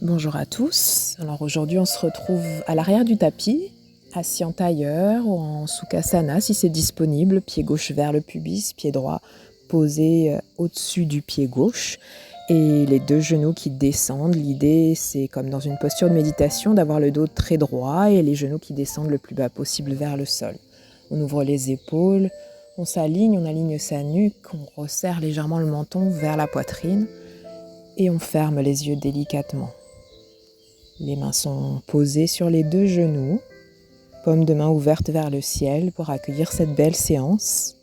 Bonjour à tous. Alors aujourd'hui, on se retrouve à l'arrière du tapis, assis en tailleur ou en Sukhasana si c'est disponible, pied gauche vers le pubis, pied droit posé au-dessus du pied gauche et les deux genoux qui descendent. L'idée, c'est comme dans une posture de méditation, d'avoir le dos très droit et les genoux qui descendent le plus bas possible vers le sol. On ouvre les épaules, on s'aligne, on aligne sa nuque, on resserre légèrement le menton vers la poitrine et on ferme les yeux délicatement. Les mains sont posées sur les deux genoux, paume de main ouverte vers le ciel pour accueillir cette belle séance.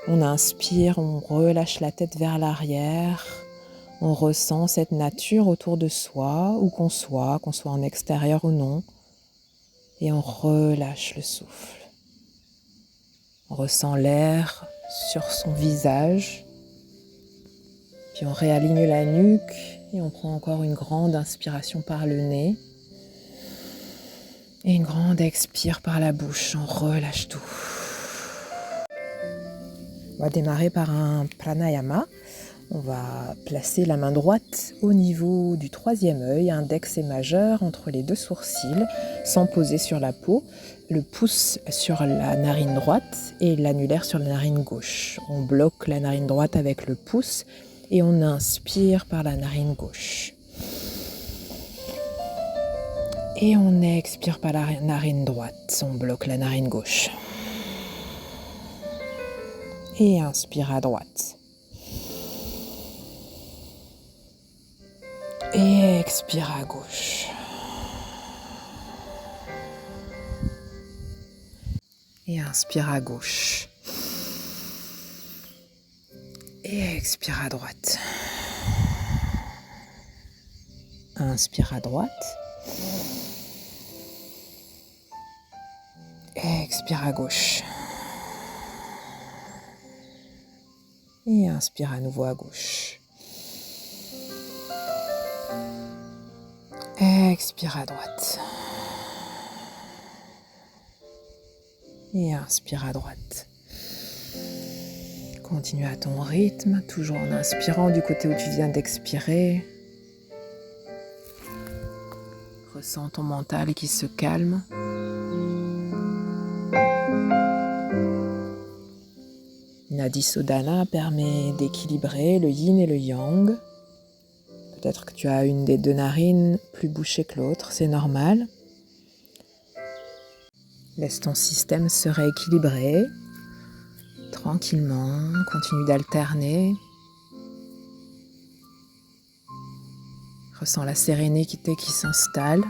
On inspire, on relâche la tête vers l'arrière, on ressent cette nature autour de soi, où qu'on soit en extérieur ou non, et on relâche le souffle. On ressent l'air sur son visage, puis on réaligne la nuque et on prend encore une grande inspiration par le nez. Et une grande expire par la bouche, on relâche tout. On va démarrer par un pranayama. On va placer la main droite au niveau du troisième œil, index et majeur entre les deux sourcils, sans poser sur la peau. Le pouce sur la narine droite et l'annulaire sur la narine gauche. On bloque la narine droite avec le pouce et on inspire par la narine gauche. Et on expire par la narine droite, on bloque la narine gauche. Et inspire à droite. Et expire à gauche. Et inspire à gauche. Et expire à droite. Inspire à droite. Expire à gauche. Et inspire à nouveau à gauche. Expire à droite. Et inspire à droite. Continue à ton rythme, toujours en inspirant du côté où tu viens d'expirer. Ressens ton mental qui se calme. Nadisodhana permet d'équilibrer le yin et le yang. Peut-être que tu as une des deux narines plus bouchée que l'autre, c'est normal. Laisse ton système se rééquilibrer. Tranquillement, continue d'alterner. Ressens la sérénité qui s'installe.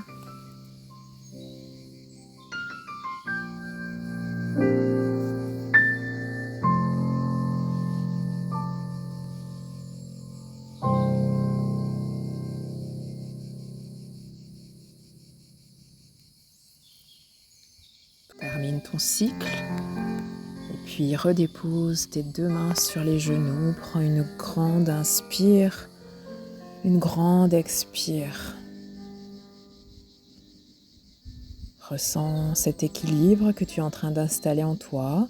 Termine ton cycle. Et puis redépose tes deux mains sur les genoux. Prends une grande inspire, une grande expire. Ressens cet équilibre que tu es en train d'installer en toi.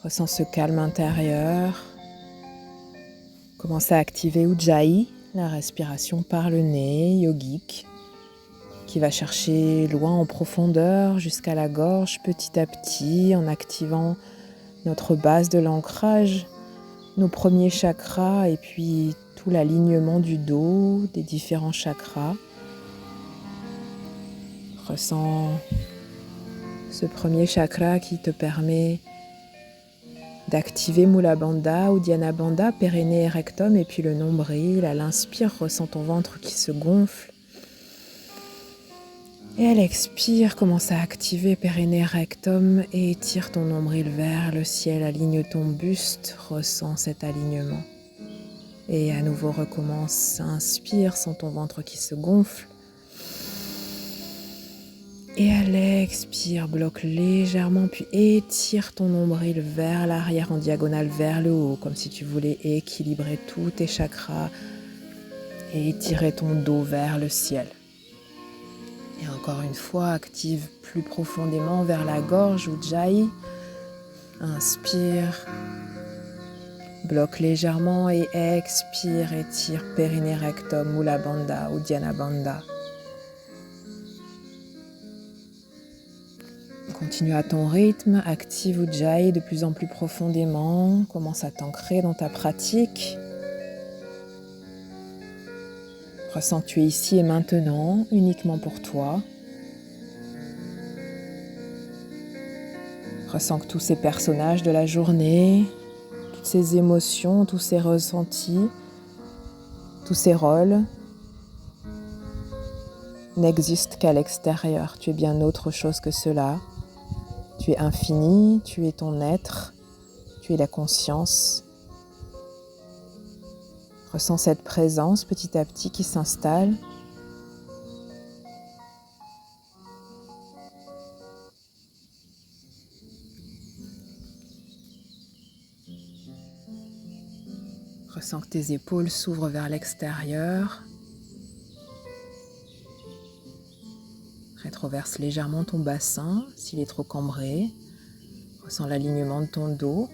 Ressens ce calme intérieur. Commence à activer Ujjayi, la respiration par le nez, yogique, qui va chercher loin en profondeur jusqu'à la gorge petit à petit en activant notre base de l'ancrage, nos premiers chakras et puis tout l'alignement du dos, des différents chakras. Ressens ce premier chakra qui te permet d'activer Mula Bandha ou Dhyana Bandha, périnée et rectum, et puis le nombril. À l'inspire, ressens ton ventre qui se gonfle. Et à l'expire, commence à activer périnée, rectum et étire ton nombril vers le ciel. Aligne ton buste, ressens cet alignement. Et à nouveau recommence, inspire, sens ton ventre qui se gonfle. Et à l'expire, bloque légèrement, puis étire ton nombril vers l'arrière en diagonale vers le haut, comme si tu voulais équilibrer tous tes chakras et étirer ton dos vers le ciel. Et encore une fois, active plus profondément vers la gorge, Ujjayi. Inspire Bloque légèrement et expire, étire périnée rectum, Mula Bandha, Uddiyana Bandha. Continue à ton rythme, active Ujjayi de plus en plus profondément, commence à t'ancrer dans ta pratique. Ressens que tu es ici et maintenant, uniquement pour toi. Ressens que tous ces personnages de la journée, toutes ces émotions, tous ces ressentis, tous ces rôles n'existent qu'à l'extérieur. Tu es bien autre chose que cela. Tu es infini, tu es ton être, tu es la conscience. Ressens cette présence petit à petit qui s'installe. Ressens que tes épaules s'ouvrent vers l'extérieur. Rétroverse légèrement ton bassin s'il est trop cambré. Ressens l'alignement de ton dos.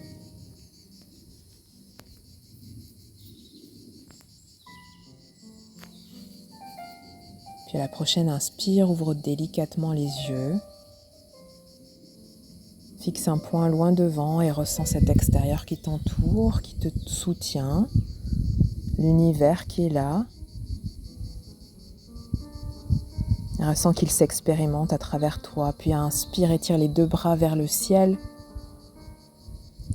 Puis à la prochaine inspire, ouvre délicatement les yeux. Fixe un point loin devant et ressens cet extérieur qui t'entoure, qui te soutient. L'univers qui est là. Et ressens qu'il s'expérimente à travers toi. Puis inspire, étire les deux bras vers le ciel.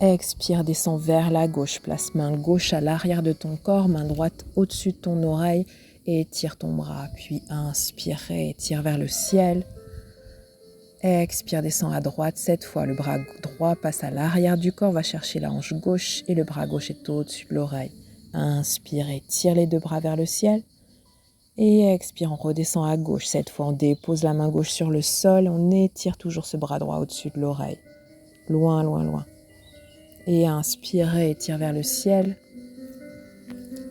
Expire, descends vers la gauche. Place main gauche à l'arrière de ton corps, main droite au-dessus de ton oreille et étire ton bras. Puis inspire et étire vers le ciel. Expire, descends à droite. Cette fois, le bras droit passe à l'arrière du corps, va chercher la hanche gauche et le bras gauche est au-dessus de l'oreille. Inspire, étire les deux bras vers le ciel. Et expire, on redescend à gauche. Cette fois, on dépose la main gauche sur le sol. On étire toujours ce bras droit au-dessus de l'oreille. Loin, loin, loin. Et inspire, étire vers le ciel.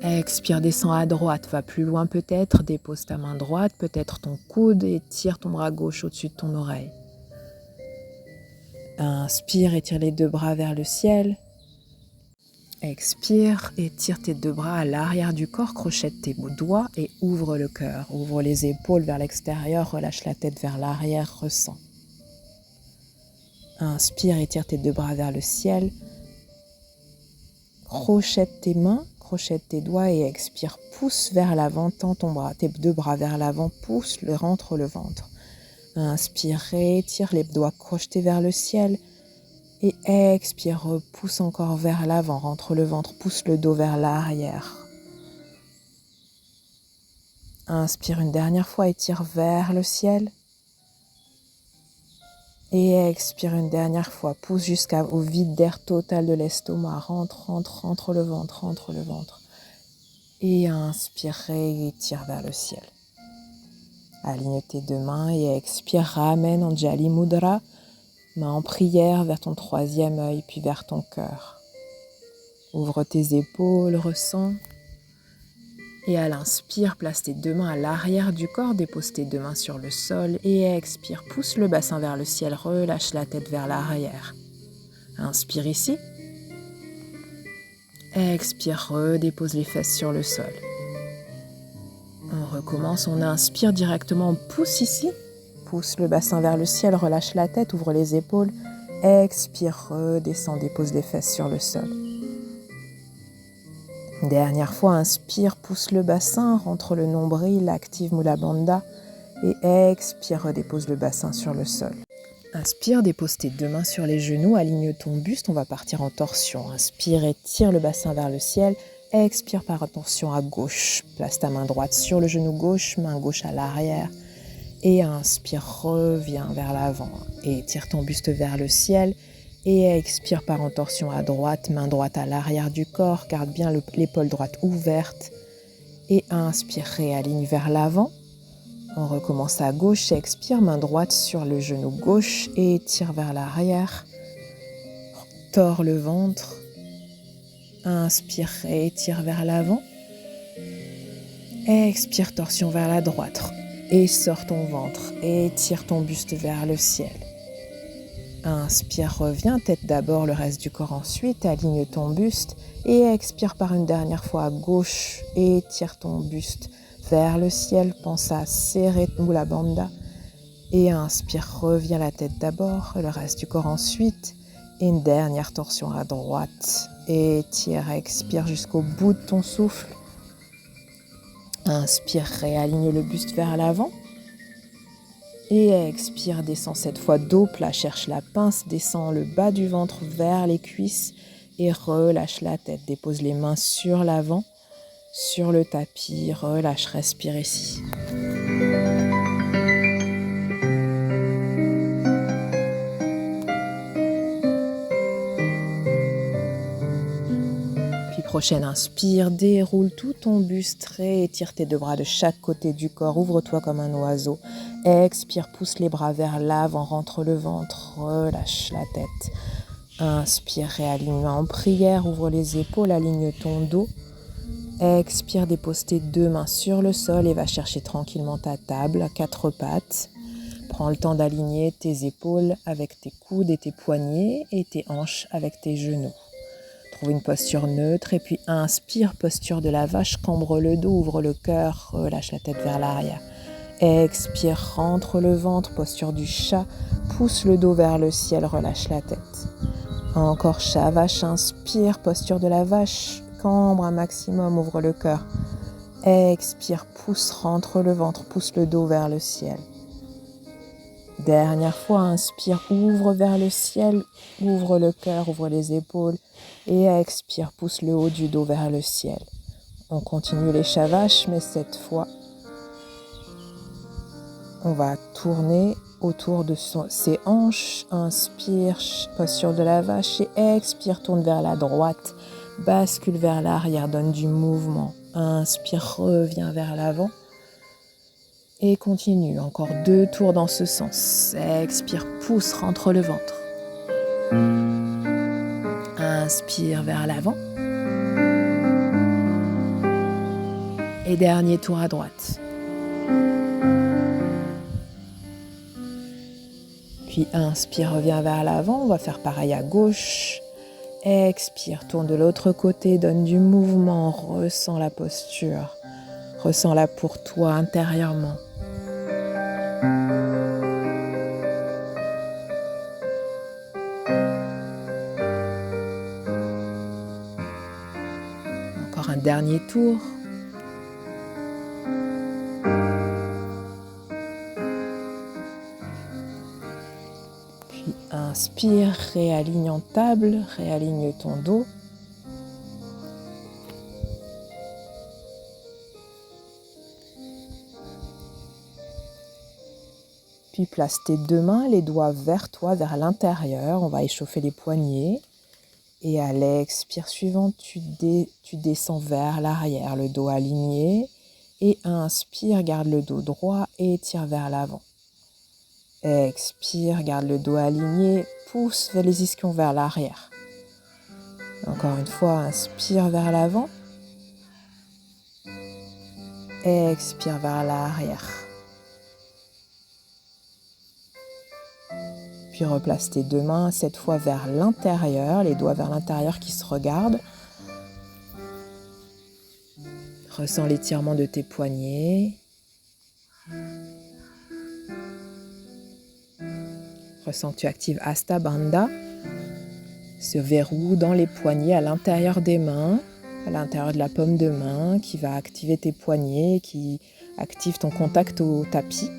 Expire, descends à droite. Va plus loin peut-être. Dépose ta main droite, peut-être ton coude. Et tire ton bras gauche au-dessus de ton oreille. Inspire, étire les deux bras vers le ciel. Expire, étire tes deux bras à l'arrière du corps, crochette tes doigts et ouvre le cœur. Ouvre les épaules vers l'extérieur, relâche la tête vers l'arrière, ressens. Inspire, étire tes deux bras vers le ciel. Crochette tes mains, crochette tes doigts et expire, pousse vers l'avant, tends ton bras, tes deux bras vers l'avant, pousse, rentre le ventre. Inspire, étire les doigts crochetés vers le ciel. Et expire, repousse encore vers l'avant, rentre le ventre, pousse le dos vers l'arrière. Inspire une dernière fois, étire vers le ciel. Et expire une dernière fois, pousse jusqu'au vide d'air total de l'estomac. Rentre le ventre. Et inspire et étire vers le ciel. Aligne tes deux mains et expire, ramène Anjali Mudra. Main en prière vers ton troisième œil, puis vers ton cœur. Ouvre tes épaules, ressens. Et à l'inspire, place tes deux mains à l'arrière du corps, dépose tes deux mains sur le sol et expire. Pousse le bassin vers le ciel, relâche la tête vers l'arrière. Inspire ici. Expire, redépose les fesses sur le sol. On recommence, on inspire directement, on pousse ici. Pousse le bassin vers le ciel, relâche la tête, ouvre les épaules. Expire, redescend, dépose les fesses sur le sol. Dernière fois, inspire, pousse le bassin, rentre le nombril, active Mula Bandha. Et expire, redépose le bassin sur le sol. Inspire, dépose tes deux mains sur les genoux, aligne ton buste, on va partir en torsion. Inspire, étire le bassin vers le ciel. Expire par attention à gauche. Place ta main droite sur le genou gauche, main gauche à l'arrière. Et inspire, reviens vers l'avant et tire ton buste vers le ciel. Et expire par en torsion à droite, main droite à l'arrière du corps. Garde bien l'épaule droite ouverte. Et inspire, réaligne vers l'avant. On recommence à gauche, expire, main droite sur le genou gauche et tire vers l'arrière. Tord le ventre. Inspire et tire vers l'avant. Expire, torsion vers la droite. Et sors ton ventre et tire ton buste vers le ciel. Inspire, reviens, tête d'abord, le reste du corps ensuite, aligne ton buste et expire par une dernière fois à gauche et tire ton buste vers le ciel, pense à serrer Mula Bandha et inspire, reviens la tête d'abord, le reste du corps ensuite et une dernière torsion à droite, étire, expire jusqu'au bout de ton souffle, inspire, réaligne le buste vers l'avant. Et expire, descends cette fois dos plat, cherche la pince, descends le bas du ventre vers les cuisses et relâche la tête. Dépose les mains sur l'avant, sur le tapis, relâche, respire ici. Puis prochaine inspire, déroule tout ton buste, étire tes deux bras de chaque côté du corps, ouvre-toi comme un oiseau. Expire, pousse les bras vers l'avant, rentre le ventre, relâche la tête. Inspire, réaligne en prière, ouvre les épaules, aligne ton dos. Expire, dépose tes deux mains sur le sol et va chercher tranquillement ta table à quatre pattes. Prends le temps d'aligner tes épaules avec tes coudes et tes poignets et tes hanches avec tes genoux. Trouve une posture neutre et puis inspire, posture de la vache, cambre le dos, ouvre le cœur, relâche la tête vers l'arrière. Expire, rentre le ventre, posture du chat, pousse le dos vers le ciel, relâche la tête. Encore chat, vache, inspire, posture de la vache, cambre un maximum, ouvre le cœur. Expire, pousse, rentre le ventre, pousse le dos vers le ciel. Dernière fois, inspire, ouvre vers le ciel, ouvre le cœur, ouvre les épaules et expire, pousse le haut du dos vers le ciel. On continue les chats vaches, mais cette fois, on va tourner autour de ses hanches. Inspire, posture de la vache et expire, tourne vers la droite, bascule vers l'arrière, donne du mouvement. Inspire, reviens vers l'avant. Et continue, encore 2 tours dans ce sens. Expire, pousse, rentre le ventre. Inspire vers l'avant. Et dernier tour à droite. Puis inspire, reviens vers l'avant. On va faire pareil à gauche. Expire, tourne de l'autre côté, donne du mouvement, ressens la posture. Ressens-la pour toi intérieurement. Encore un dernier tour. Puis inspire, réaligne en table, réaligne ton dos. Puis place tes deux mains, les doigts vers toi, vers l'intérieur. On va échauffer les poignets. Et à l'expire suivante, tu descends vers l'arrière, le dos aligné. Et inspire, garde le dos droit et tire vers l'avant. Expire, garde le dos aligné, pousse les ischions vers l'arrière. Encore une fois, inspire vers l'avant. Expire vers l'arrière. Puis replace tes deux mains, cette fois vers l'intérieur, les doigts vers l'intérieur qui se regardent. Ressens l'étirement de tes poignets. Ressens que tu actives Hasta Bandha, ce verrou dans les poignets à l'intérieur des mains, à l'intérieur de la paume de main, qui va activer tes poignets, qui active ton contact au tapis.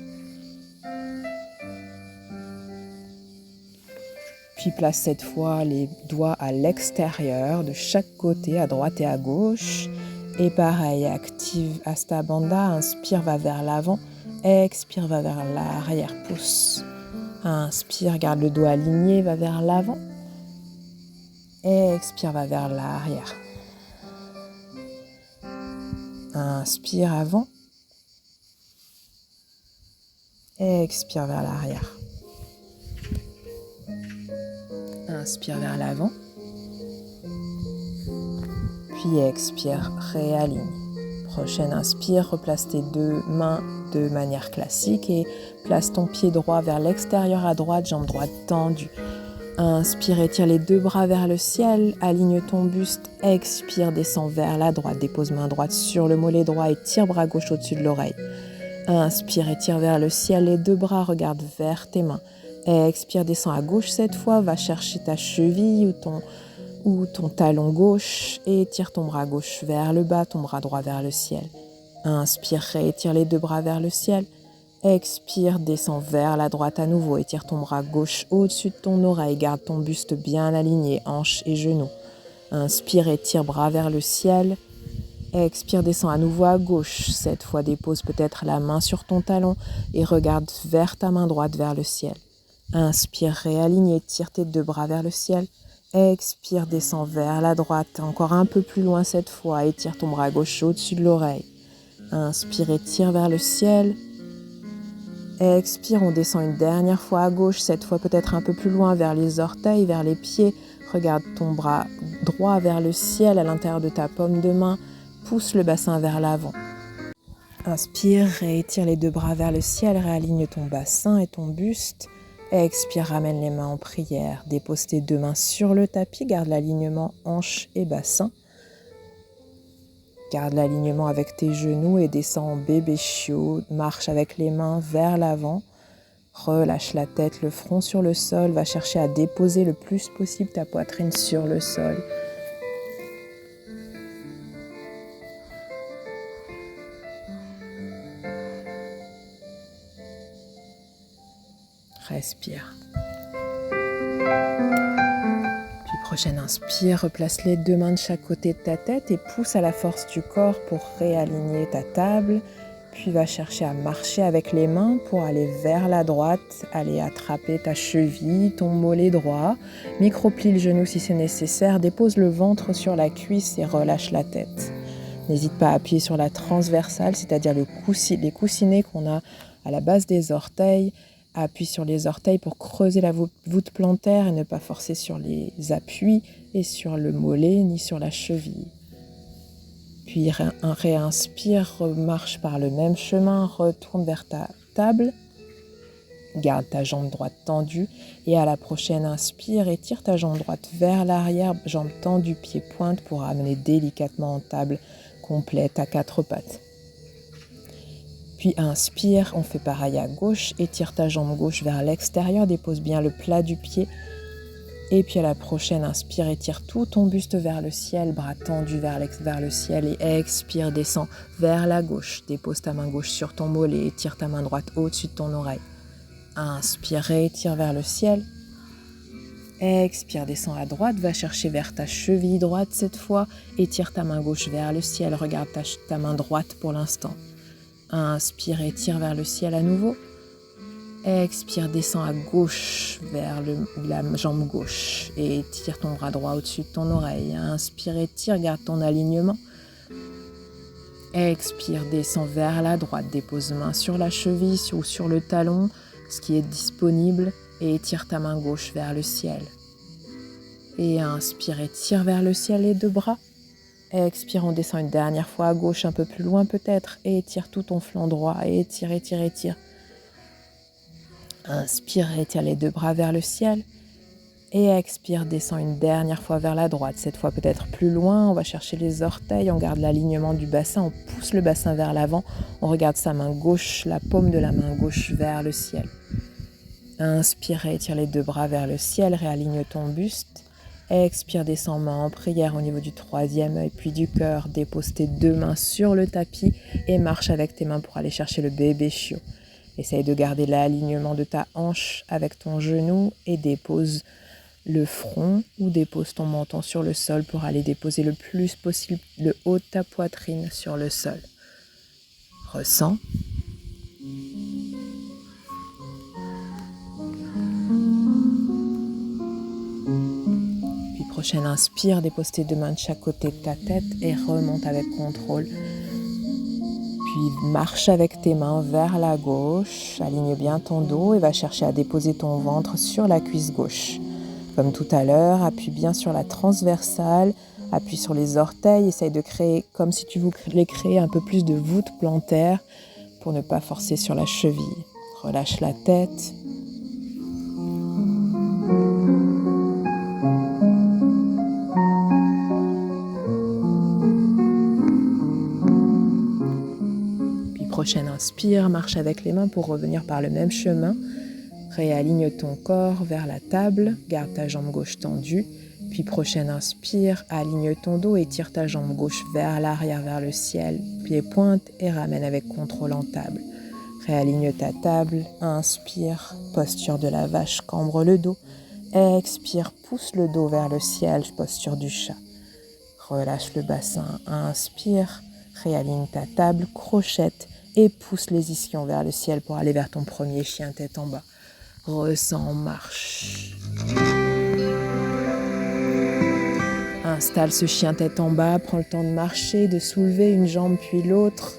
Puis place cette fois les doigts à l'extérieur, de chaque côté, à droite et à gauche. Et pareil, active Hasta Bandha, inspire, va vers l'avant, expire, va vers l'arrière, pousse. Inspire, garde le dos aligné, va vers l'avant. Expire, va vers l'arrière. Inspire avant. Expire vers l'arrière. Inspire vers l'avant. Puis expire, réaligne. Prochaine inspire, replace tes deux mains de manière classique et place ton pied droit vers l'extérieur à droite, jambe droite tendue. Inspire, étire les deux bras vers le ciel, aligne ton buste, expire, descends vers la droite, dépose main droite sur le mollet droit et tire bras gauche au-dessus de l'oreille. Inspire, étire vers le ciel les deux bras, regarde vers tes mains. Expire, descends à gauche cette fois, va chercher ta cheville ou ton talon gauche et tire ton bras gauche vers le bas, ton bras droit vers le ciel. Inspire, réétire les deux bras vers le ciel. Expire, descends vers la droite à nouveau, étire ton bras gauche au-dessus de ton oreille, garde ton buste bien aligné, hanches et genoux. Inspire, étire bras vers le ciel. Expire, descends à nouveau à gauche. Cette fois, dépose peut-être la main sur ton talon et regarde vers ta main droite vers le ciel. Inspire, réaligne, étire tes deux bras vers le ciel. Expire, descends vers la droite, encore un peu plus loin cette fois, étire ton bras gauche au-dessus de l'oreille. Inspire, étire vers le ciel. Expire, on descend une dernière fois à gauche, cette fois peut-être un peu plus loin vers les orteils, vers les pieds. Regarde ton bras droit vers le ciel à l'intérieur de ta paume de main. Pousse le bassin vers l'avant. Inspire, réétire les deux bras vers le ciel, réaligne ton bassin et ton buste. Expire, ramène les mains en prière. Dépose tes deux mains sur le tapis, garde l'alignement hanche et bassin. Garde l'alignement avec tes genoux et descends en bébé chiot. Marche avec les mains vers l'avant. Relâche la tête, le front sur le sol. Va chercher à déposer le plus possible ta poitrine sur le sol. Respire. Puis prochaine inspire, replace les deux mains de chaque côté de ta tête et pousse à la force du corps pour réaligner ta table. Puis va chercher à marcher avec les mains pour aller vers la droite, aller attraper ta cheville, ton mollet droit. Micro-plie le genou si c'est nécessaire, dépose le ventre sur la cuisse et relâche la tête. N'hésite pas à appuyer sur la transversale, c'est-à-dire les coussinets qu'on a à la base des orteils. Appuie sur les orteils pour creuser la voûte plantaire et ne pas forcer sur les appuis et sur le mollet ni sur la cheville. Puis réinspire, marche par le même chemin, retourne vers ta table. Garde ta jambe droite tendue et à la prochaine inspire, étire ta jambe droite vers l'arrière, jambe tendue, pied pointe pour amener délicatement en table complète à quatre pattes. Puis inspire, on fait pareil à gauche, étire ta jambe gauche vers l'extérieur, dépose bien le plat du pied. Et puis à la prochaine, inspire, étire tout ton buste vers le ciel, bras tendus vers le ciel et expire, descends vers la gauche. Dépose ta main gauche sur ton mollet, étire ta main droite au-dessus de ton oreille. Inspire, étire vers le ciel. Expire, descends à droite, va chercher vers ta cheville droite cette fois. Étire ta main gauche vers le ciel, regarde ta main droite pour l'instant. Inspire, étire vers le ciel à nouveau. Expire, descends à gauche vers la jambe gauche et étire ton bras droit au-dessus de ton oreille. Inspire, étire, garde ton alignement. Expire, descends vers la droite, dépose main sur la cheville ou sur le talon, ce qui est disponible, et étire ta main gauche vers le ciel. Et inspire, étire vers le ciel les deux bras. Expire, on descend une dernière fois à gauche, un peu plus loin peut-être, et étire tout ton flanc droit, et étire, étire, étire. Inspire, étire les deux bras vers le ciel, et expire, descend une dernière fois vers la droite, cette fois peut-être plus loin, on va chercher les orteils, on garde l'alignement du bassin, on pousse le bassin vers l'avant, on regarde sa main gauche, la paume de la main gauche vers le ciel. Inspire, étire les deux bras vers le ciel, réaligne ton buste. Expire, descends main en prière au niveau du troisième œil, puis du cœur. Dépose tes deux mains sur le tapis et marche avec tes mains pour aller chercher le bébé chiot. Essaye de garder l'alignement de ta hanche avec ton genou et dépose le front ou dépose ton menton sur le sol pour aller déposer le plus possible le haut de ta poitrine sur le sol. Ressens. Prochaine inspire, dépose tes deux mains de chaque côté de ta tête et remonte avec contrôle. Puis marche avec tes mains vers la gauche, aligne bien ton dos et va chercher à déposer ton ventre sur la cuisse gauche. Comme tout à l'heure, appuie bien sur la transversale, appuie sur les orteils, essaye de créer comme si tu voulais créer un peu plus de voûte plantaire pour ne pas forcer sur la cheville. Relâche la tête. prochaine inspire, marche avec les mains pour revenir par le même chemin. Réaligne ton corps vers la table, garde ta jambe gauche tendue. Puis prochaine inspire, aligne ton dos et tire ta jambe gauche vers l'arrière, vers le ciel. Pied pointe et ramène avec contrôle en table. Réaligne ta table, inspire, posture de la vache, cambre le dos. Expire, pousse le dos vers le ciel, posture du chat. Relâche le bassin, inspire, réaligne ta table, crochette et pousse les ischions vers le ciel pour aller vers ton premier chien tête en bas. Ressens, marche. Installe ce chien tête en bas, prends le temps de marcher, de soulever une jambe puis l'autre.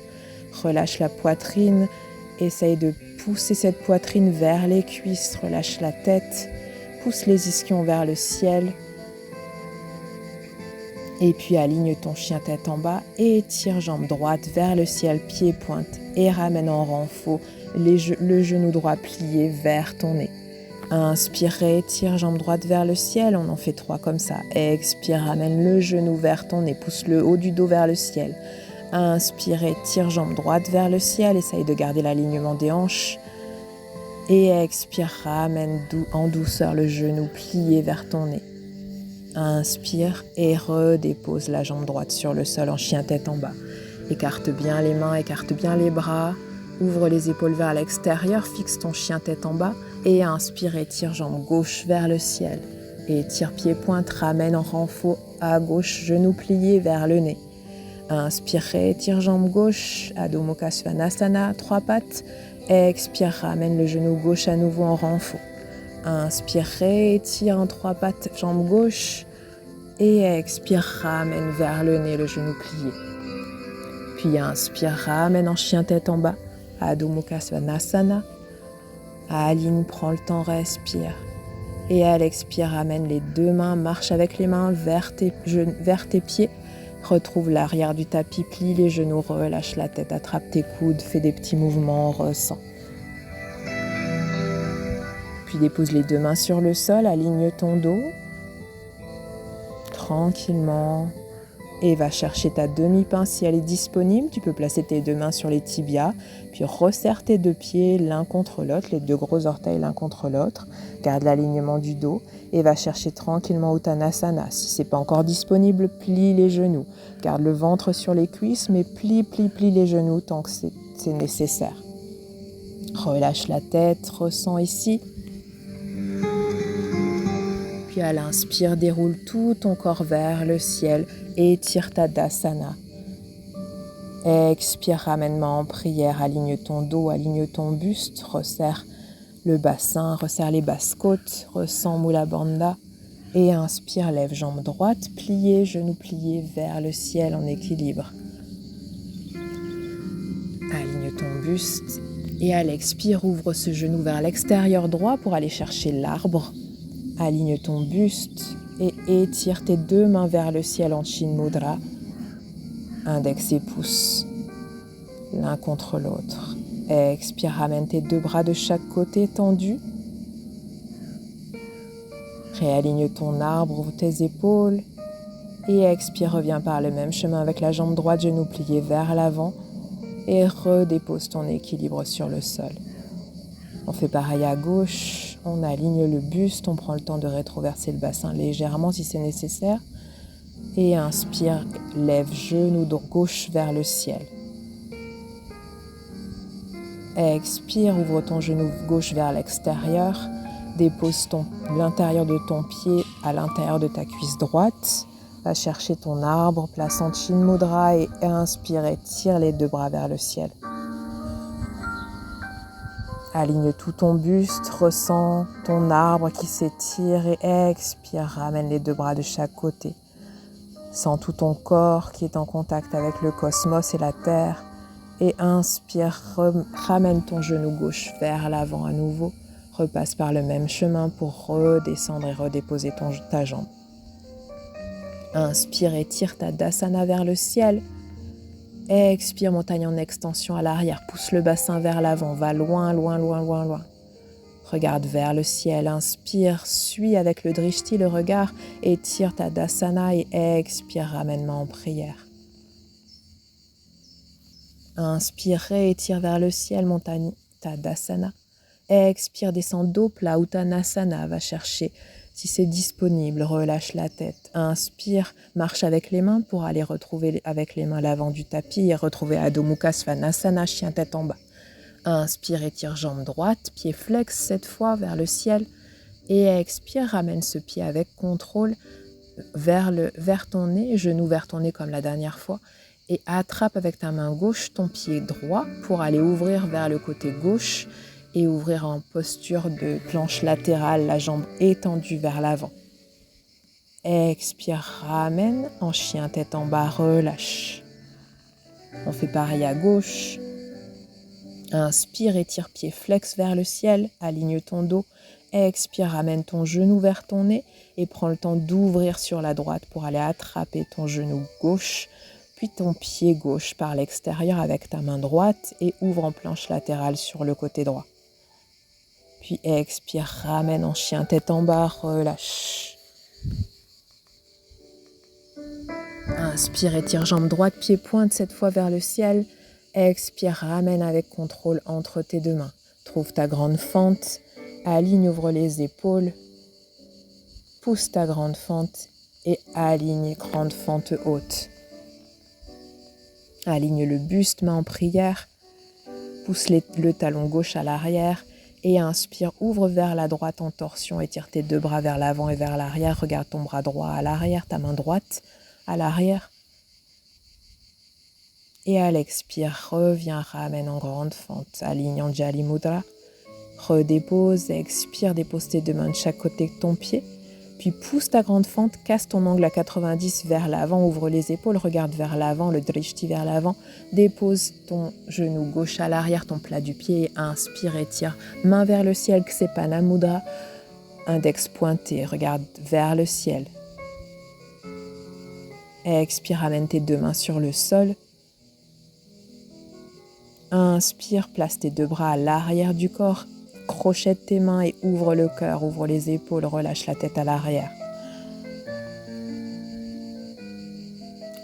Relâche la poitrine, essaye de pousser cette poitrine vers les cuisses, relâche la tête, pousse les ischions vers le ciel. Et puis aligne ton chien tête en bas et tire jambe droite vers le ciel, pied pointe et ramène en renfort le genou droit plié vers ton nez. Inspire, tire jambe droite vers le ciel, on en fait 3 comme ça. Expire, ramène le genou vers ton nez, pousse le haut du dos vers le ciel. Inspire, tire jambe droite vers le ciel, essaye de garder l'alignement des hanches. Et expire, ramène en douceur le genou plié vers ton nez. Inspire et redépose la jambe droite sur le sol en chien tête en bas. Écarte bien les mains, écarte bien les bras. Ouvre les épaules vers l'extérieur, fixe ton chien tête en bas. Et inspire et tire jambe gauche vers le ciel. Et tire pied pointe, ramène en renfort à gauche, genou plié vers le nez. Inspire et tire jambe gauche, Adho Mukha Svanasana, 3 pattes. Expire, ramène le genou gauche à nouveau en renfort. Inspire, tire en 3 pattes, jambe gauche. Et expire, ramène vers le nez le genou plié. Puis inspire, ramène en chien tête en bas, Adho Mukha Svanasana. Aligne, prends le temps, respire. Et à l'expire, ramène les 2 mains, marche avec les mains vers tes pieds. Retrouve l'arrière du tapis, plie les genoux, relâche la tête, attrape tes coudes, fais des petits mouvements, ressens. Puis dépose les 2 mains sur le sol, aligne ton dos, tranquillement. Et va chercher ta demi-pince si elle est disponible. Tu peux placer tes 2 mains sur les tibias, puis resserre tes 2 pieds l'un contre l'autre, les 2 gros orteils l'un contre l'autre. Garde l'alignement du dos et va chercher tranquillement Uttanasana. Si ce n'est pas encore disponible, plie les genoux. Garde le ventre sur les cuisses, mais plie les genoux tant que c'est nécessaire. Relâche la tête, ressens ici. Puis à l'inspire, déroule tout ton corps vers le ciel et étire ta Dasana. Expire, ramène-moi en prière, aligne ton dos, aligne ton buste, resserre le bassin, resserre les basses côtes, ressens Mula Bandha. Et inspire, lève jambe droite, pliée, genou plié vers le ciel en équilibre. Aligne ton buste et à l'expire, ouvre ce genou vers l'extérieur droit pour aller chercher l'arbre. Aligne ton buste et étire tes 2 mains vers le ciel en Chin Mudra. Index et pouce, l'un contre l'autre. Expire, ramène tes 2 bras de chaque côté tendus. Réaligne ton arbre, ouvre tes épaules. Et expire, reviens par le même chemin avec la jambe droite, genou plié vers l'avant. Et redépose ton équilibre sur le sol. On fait pareil à gauche. On aligne le buste, on prend le temps de rétroverser le bassin légèrement si c'est nécessaire. Et inspire, lève genou gauche vers le ciel. Expire, ouvre ton genou gauche vers l'extérieur. Dépose l'intérieur de ton pied à l'intérieur de ta cuisse droite. Va chercher ton arbre, place en Chin Mudra et inspire et tire les 2 bras vers le ciel. Aligne tout ton buste, ressens ton arbre qui s'étire et expire, ramène les 2 bras de chaque côté. Sens tout ton corps qui est en contact avec le cosmos et la terre. Et inspire, ramène ton genou gauche vers l'avant à nouveau. Repasse par le même chemin pour redescendre et redéposer ta jambe. Inspire et tire ta Dasana vers le ciel. Expire, montagne en extension à l'arrière, pousse le bassin vers l'avant, va loin. Regarde vers le ciel, inspire, suis avec le drishti le regard, étire ta Dasana et expire, ramène-moi en prière. Inspire, étire vers le ciel, montagne Tadasana. Expire, descend dos plat, Uttanasana, va chercher si c'est disponible, relâche la tête. Inspire, marche avec les mains pour aller retrouver avec les mains l'avant du tapis et retrouver Adho Mukha Svanasana, chien tête en bas. Inspire, étire jambe droite, pied flex cette fois vers le ciel. Et expire, ramène ce pied avec contrôle vers ton nez, genou vers ton nez comme la dernière fois. Et attrape avec ta main gauche ton pied droit pour aller ouvrir vers le côté gauche et ouvrir en posture de planche latérale, la jambe étendue vers l'avant. Expire, ramène en chien tête en bas, relâche. On fait pareil à gauche. Inspire, étire pied flex vers le ciel, aligne ton dos. Expire, ramène ton genou vers ton nez et prends le temps d'ouvrir sur la droite pour aller attraper ton genou gauche, puis ton pied gauche par l'extérieur avec ta main droite et ouvre en planche latérale sur le côté droit. Puis expire, ramène en chien tête en bas, relâche. Inspire, étire jambe droite, pied pointe cette fois vers le ciel. Expire, ramène avec contrôle entre tes deux mains. Trouve ta grande fente, aligne, ouvre les épaules, pousse ta grande fente et aligne, grande fente haute. Aligne le buste, main en prière, pousse le talon gauche à l'arrière et inspire, ouvre vers la droite en torsion, étire tes deux bras vers l'avant et vers l'arrière, regarde ton bras droit à l'arrière, ta main droite à l'arrière. Et à l'expire, reviens, ramène en grande fente, aligne Anjali Mudra, redépose, expire, dépose tes deux mains de chaque côté de ton pied, puis pousse ta grande fente, casse ton angle à 90 vers l'avant, ouvre les épaules, regarde vers l'avant, le drishti vers l'avant, dépose ton genou gauche à l'arrière, ton plat du pied, et inspire, étire, main vers le ciel, Ksepana Mudra, index pointé, regarde vers le ciel. Expire, ramène tes deux mains sur le sol. Inspire, place tes deux bras à l'arrière du corps, crochette tes mains et ouvre le cœur, ouvre les épaules, relâche la tête à l'arrière.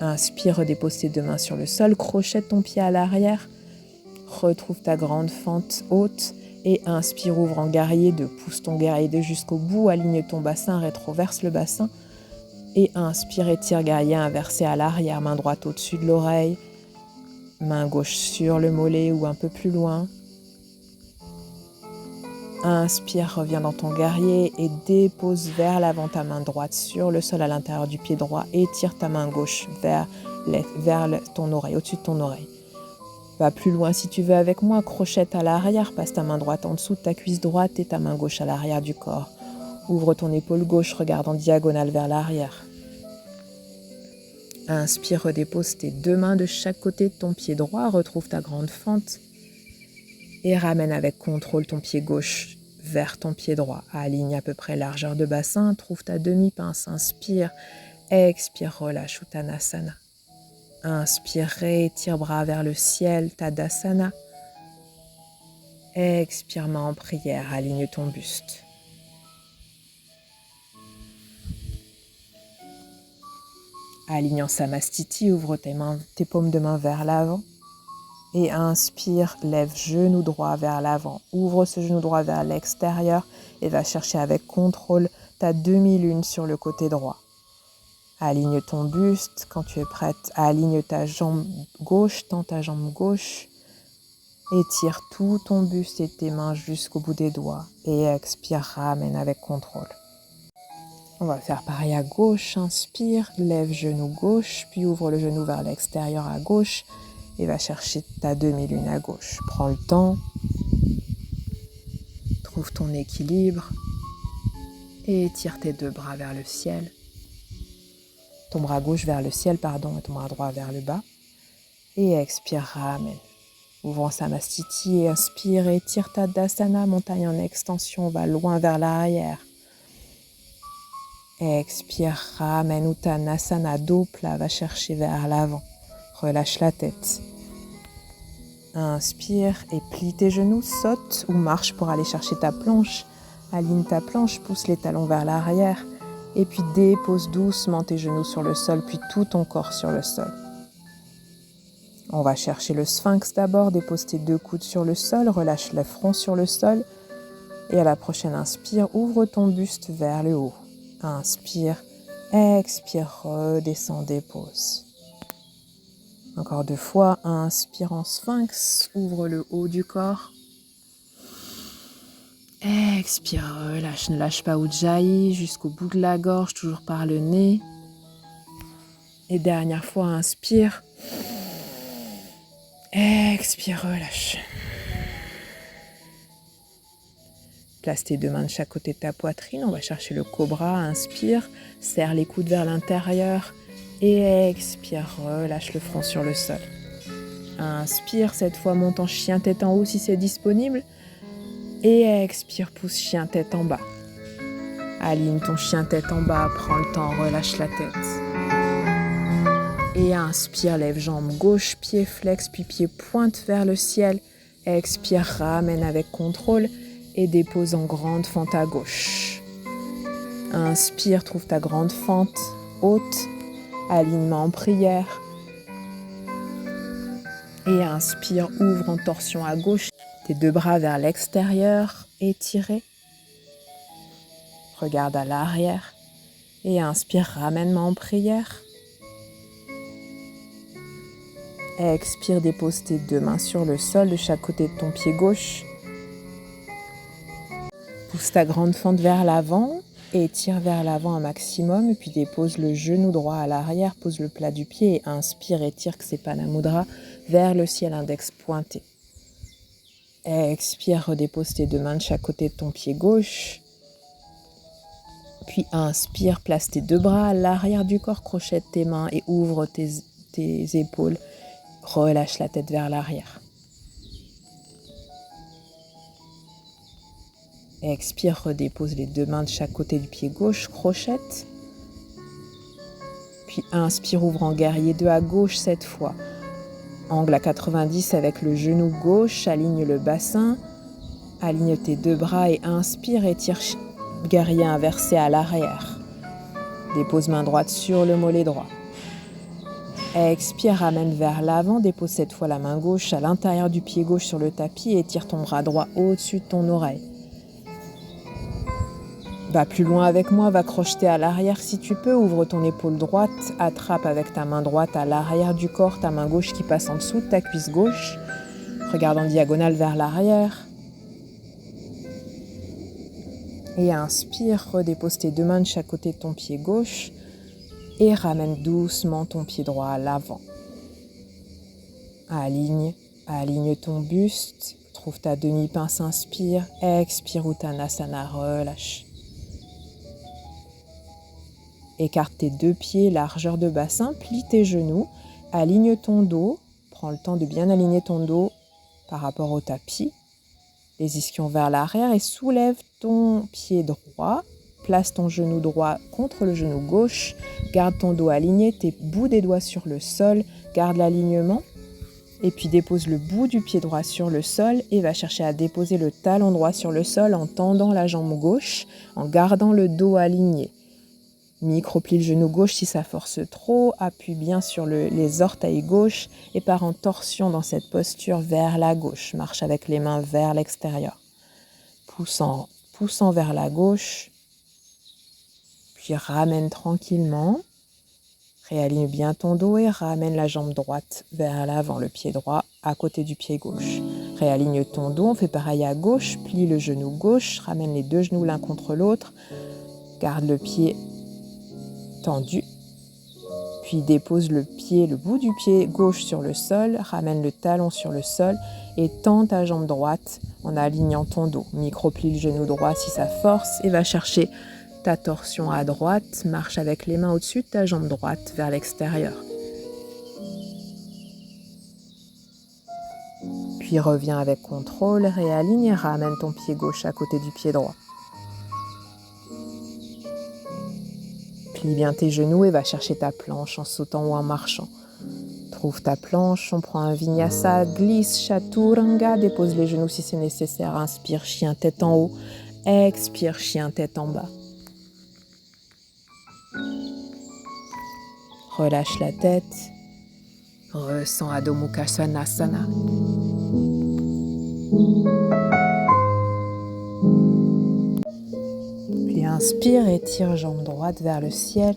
Inspire, redépose tes deux mains sur le sol, crochette ton pied à l'arrière, retrouve ta grande fente haute et inspire, ouvre en guerrier 2, pousse ton guerrier 2 jusqu'au bout, aligne ton bassin, rétroverse le bassin et inspire, étire guerrier inversé à l'arrière, main droite au-dessus de l'oreille, main gauche sur le mollet ou un peu plus loin. Inspire, reviens dans ton guerrier et dépose vers l'avant ta main droite sur le sol à l'intérieur du pied droit. Étire ta main gauche vers ton oreille, au-dessus de ton oreille. Va plus loin si tu veux avec moi, crochette à l'arrière, passe ta main droite en dessous de ta cuisse droite et ta main gauche à l'arrière du corps. Ouvre ton épaule gauche, regarde en diagonale vers l'arrière. Inspire, redépose tes deux mains de chaque côté de ton pied droit, retrouve ta grande fente et ramène avec contrôle ton pied gauche vers ton pied droit. Aligne à peu près largeur de bassin, trouve ta demi-pince, inspire, expire, relâche Uttanasana. Inspire, étire bras vers le ciel, Tadasana. Expire, main en prière, aligne ton buste. Aligne en Samastiti, ouvre tes paumes de main vers l'avant. Et inspire, lève genou droit vers l'avant. Ouvre ce genou droit vers l'extérieur et va chercher avec contrôle ta demi-lune sur le côté droit. Aligne ton buste. Quand tu es prête, aligne ta jambe gauche, tends ta jambe gauche. Étire tout ton buste et tes mains jusqu'au bout des doigts. Et expire, ramène avec contrôle. On va faire pareil à gauche. Inspire, lève genou gauche, puis ouvre le genou vers l'extérieur à gauche. Et va chercher ta demi-lune à gauche. Prends le temps. Trouve ton équilibre. Et étire tes deux bras vers le ciel. Ton bras gauche vers le ciel, et ton bras droit vers le bas. Et expire, ramène. Ouvre en Samastiti et inspire, étire ta Dasana, montagne en extension, va loin vers l'arrière. Expire, ramène Uttanasana, dos plat, va chercher vers l'avant. Relâche la tête. Inspire et plie tes genoux, saute ou marche pour aller chercher ta planche. Aligne ta planche, pousse les talons vers l'arrière et puis dépose doucement tes genoux sur le sol, puis tout ton corps sur le sol. On va chercher le sphinx d'abord, dépose tes 2 coudes sur le sol, relâche le front sur le sol. Et à la prochaine inspire, ouvre ton buste vers le haut. Inspire, expire, redescends, dépose. Encore 2 fois, inspire en sphinx, ouvre le haut du corps. Expire, relâche, ne lâche pas Ujjayi jusqu'au bout de la gorge, toujours par le nez. Et dernière fois, inspire. Expire, relâche. Place tes 2 mains de chaque côté de ta poitrine. On va chercher le cobra. Inspire, serre les coudes vers l'intérieur. Et expire, relâche le front sur le sol. Inspire, cette fois monte en chien tête en haut si c'est disponible. Et expire, pousse chien tête en bas. Aligne ton chien tête en bas, prends le temps, relâche la tête. Et inspire, lève jambe gauche, pied flex, puis pied pointe vers le ciel. Expire, ramène avec contrôle et dépose en grande fente à gauche. Inspire, trouve ta grande fente haute, alignement en prière. Et inspire, ouvre en torsion à gauche, tes 2 bras vers l'extérieur, étirés. Regarde à l'arrière et inspire, ramène-moi en prière. Expire, dépose tes 2 mains sur le sol de chaque côté de ton pied gauche. Pousse ta grande fente vers l'avant et tire vers l'avant un maximum. Et puis dépose le genou droit à l'arrière, pose le plat du pied et inspire, étire Ksepana Mudra vers le ciel, index pointé. Expire, redépose tes 2 mains de chaque côté de ton pied gauche. Puis inspire, place tes 2 bras à l'arrière du corps, crochette tes mains et ouvre tes épaules. Relâche la tête vers l'arrière. Expire, redépose les 2 mains de chaque côté du pied gauche, crochette. Puis inspire, ouvre en guerrier 2 à gauche cette fois. Angle à 90 avec le genou gauche, aligne le bassin. Aligne tes 2 bras et inspire, étire guerrier inversé à l'arrière. Dépose main droite sur le mollet droit. Expire, ramène vers l'avant, dépose cette fois la main gauche à l'intérieur du pied gauche sur le tapis et tire ton bras droit au-dessus de ton oreille. Va plus loin avec moi, va crocheter à l'arrière si tu peux, ouvre ton épaule droite, attrape avec ta main droite à l'arrière du corps, ta main gauche qui passe en dessous de ta cuisse gauche. Regarde en diagonale vers l'arrière. Et inspire, redépose tes 2 mains de chaque côté de ton pied gauche. Et ramène doucement ton pied droit à l'avant. Aligne ton buste. Trouve ta demi-pince, inspire. Expire, Uttanasana, relâche. Écarte tes 2 pieds, largeur de bassin, plie tes genoux. Aligne ton dos. Prends le temps de bien aligner ton dos par rapport au tapis. Les ischions vers l'arrière et soulève ton pied droit. Place ton genou droit contre le genou gauche. Garde ton dos aligné, tes bouts des doigts sur le sol. Garde l'alignement. Et puis dépose le bout du pied droit sur le sol et va chercher à déposer le talon droit sur le sol en tendant la jambe gauche, en gardant le dos aligné. Micro-plie le genou gauche si ça force trop. Appuie bien sur les orteils gauche et pars en torsion dans cette posture vers la gauche. Marche avec les mains vers l'extérieur. Poussant vers la gauche. Puis ramène tranquillement, réaligne bien ton dos et ramène la jambe droite vers l'avant, le pied droit à côté du pied gauche. Réaligne ton dos, on fait pareil à gauche, plie le genou gauche, ramène les 2 genoux l'un contre l'autre, garde le pied tendu, puis dépose le bout du pied gauche sur le sol, ramène le talon sur le sol et tends ta jambe droite en alignant ton dos. Micro-plie le genou droit si ça force et va chercher ta torsion à droite, marche avec les mains au-dessus de ta jambe droite vers l'extérieur. Puis reviens avec contrôle, réaligne et ramène ton pied gauche à côté du pied droit. Plie bien tes genoux et va chercher ta planche en sautant ou en marchant. Trouve ta planche, on prend un vinyasa, glisse, chaturanga, dépose les genoux si c'est nécessaire, inspire, chien tête en haut, expire, chien tête en bas. Relâche la tête Ressens Adho Mukha Svanasana. Puis inspire, étire jambe droite vers le ciel.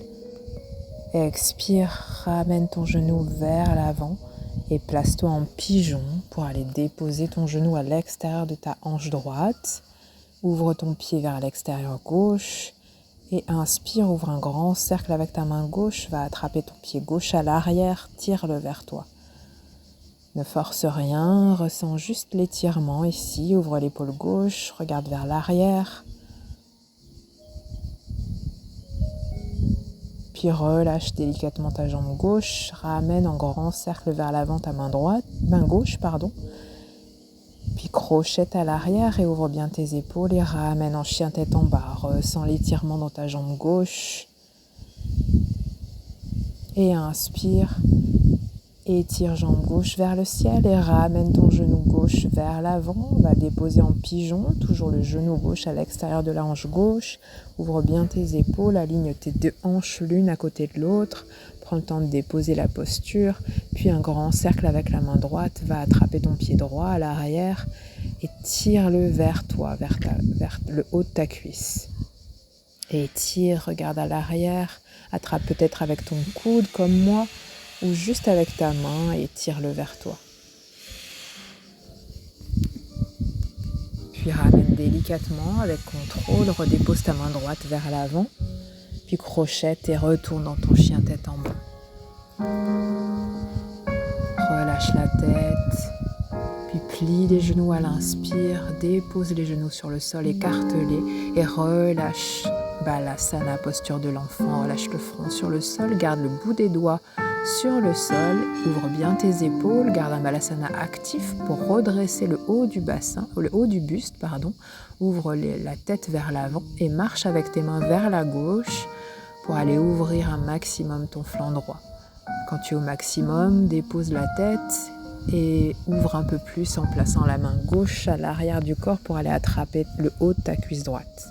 Expire, ramène ton genou vers l'avant et place-toi en pigeon pour aller déposer ton genou à l'extérieur de ta hanche droite. Ouvre ton pied vers l'extérieur gauche et inspire, ouvre un grand cercle avec ta main gauche, va attraper ton pied gauche à l'arrière, tire-le vers toi. Ne force rien, ressens juste l'étirement ici, ouvre l'épaule gauche, regarde vers l'arrière. Puis relâche délicatement ta jambe gauche, ramène en grand cercle vers l'avant ta main gauche. Puis crochette à l'arrière et ouvre bien tes épaules et ramène en chien tête en bas. Ressens l'étirement dans ta jambe gauche. Et inspire, étire jambe gauche vers le ciel et ramène ton genou gauche vers l'avant. On va déposer en pigeon, toujours le genou gauche à l'extérieur de la hanche gauche. Ouvre bien tes épaules, aligne tes deux hanches l'une à côté de l'autre. Prends le temps de déposer la posture. Puis un grand cercle avec la main droite. Va attraper ton pied droit à l'arrière et tire-le vers toi, vers le haut de ta cuisse. Et tire, regarde à l'arrière. Attrape peut-être avec ton coude comme moi ou juste avec ta main et tire-le vers toi. Puis ramène délicatement avec contrôle, redépose ta main droite vers l'avant, puis crochette et retourne dans ton chien tête en bas. Relâche la tête, puis plie les genoux à l'inspire, dépose les genoux sur le sol, écarte-les et relâche. Balasana, posture de l'enfant, relâche le front sur le sol, garde le bout des doigts sur le sol, ouvre bien tes épaules, garde un Balasana actif pour redresser le haut du buste, ouvre la tête vers l'avant et marche avec tes mains vers la gauche pour aller ouvrir un maximum ton flanc droit. Quand tu es au maximum, dépose la tête et ouvre un peu plus en plaçant la main gauche à l'arrière du corps pour aller attraper le haut de ta cuisse droite.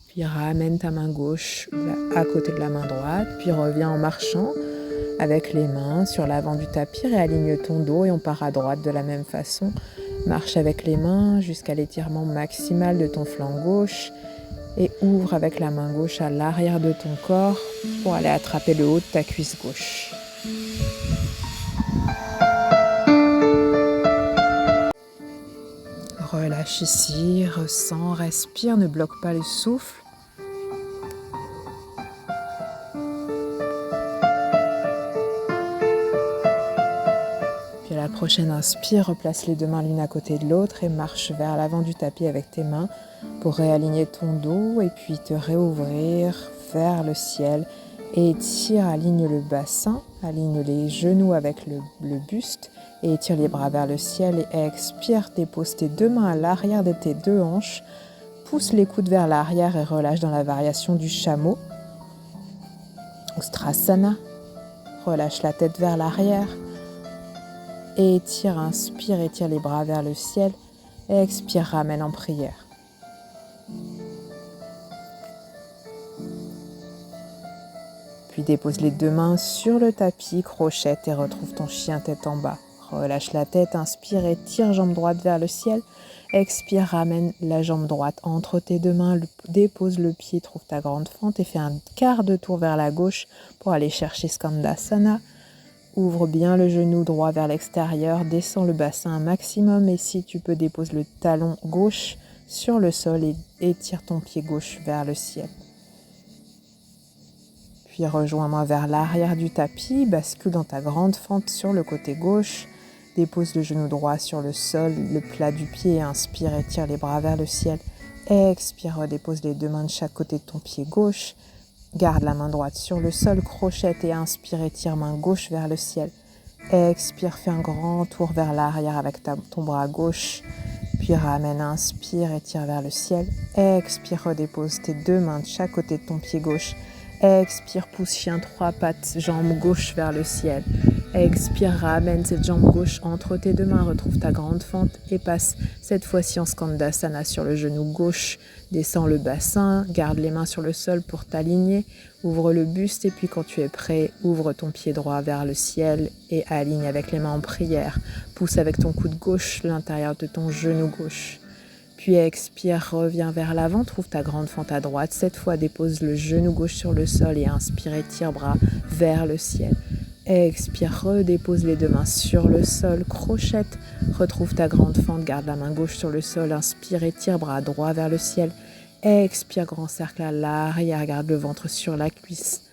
Puis ramène ta main gauche à côté de la main droite, puis reviens en marchant avec les mains sur l'avant du tapis, réaligne ton dos et on part à droite de la même façon. Marche avec les mains jusqu'à l'étirement maximal de ton flanc gauche et ouvre avec la main gauche à l'arrière de ton corps pour aller attraper le haut de ta cuisse gauche. Relâche ici, ressens, respire, ne bloque pas le souffle. Puis à la prochaine inspire, replace les deux mains l'une à côté de l'autre et marche vers l'avant du tapis avec tes mains pour réaligner ton dos et puis te réouvrir vers le ciel. Et étire, aligne le bassin, aligne les genoux avec le buste et étire les bras vers le ciel et expire, dépose tes deux mains à l'arrière de tes deux hanches, pousse les coudes vers l'arrière et relâche dans la variation du chameau. Ustrasana, relâche la tête vers l'arrière et étire, inspire, étire les bras vers le ciel et expire, ramène en prière. Puis dépose les deux mains sur le tapis, crochette et retrouve ton chien tête en bas. Relâche la tête, inspire et tire jambe droite vers le ciel. Expire, ramène la jambe droite entre tes deux mains, dépose le pied, trouve ta grande fente et fais un quart de tour vers la gauche pour aller chercher Skandasana. Ouvre bien le genou droit vers l'extérieur, descends le bassin un maximum et si tu peux dépose le talon gauche sur le sol et étire ton pied gauche vers le ciel. Puis rejoins-moi vers l'arrière du tapis, bascule dans ta grande fente sur le côté gauche, dépose le genou droit sur le sol, le plat du pied, inspire, étire les bras vers le ciel, expire, redépose les deux mains de chaque côté de ton pied gauche, garde la main droite sur le sol, crochette et inspire, étire main gauche vers le ciel, expire, fais un grand tour vers l'arrière avec ton bras gauche, puis ramène, inspire, étire vers le ciel, expire, redépose tes deux mains de chaque côté de ton pied gauche, expire, pousse chien, trois pattes, jambe gauche vers le ciel. Expire, ramène cette jambe gauche entre tes deux mains, retrouve ta grande fente et passe cette fois-ci en Skandasana sur le genou gauche. Descends le bassin, garde les mains sur le sol pour t'aligner, ouvre le buste et puis quand tu es prêt, ouvre ton pied droit vers le ciel et aligne avec les mains en prière. Pousse avec ton coude gauche l'intérieur de ton genou gauche. Puis expire, reviens vers l'avant, trouve ta grande fente à droite. Cette fois, dépose le genou gauche sur le sol et inspire, étire bras vers le ciel. Expire, redépose les deux mains sur le sol, crochette, retrouve ta grande fente, garde la main gauche sur le sol, inspire, étire, bras droit vers le ciel. Expire, grand cercle à l'arrière, garde le ventre sur la cuisse.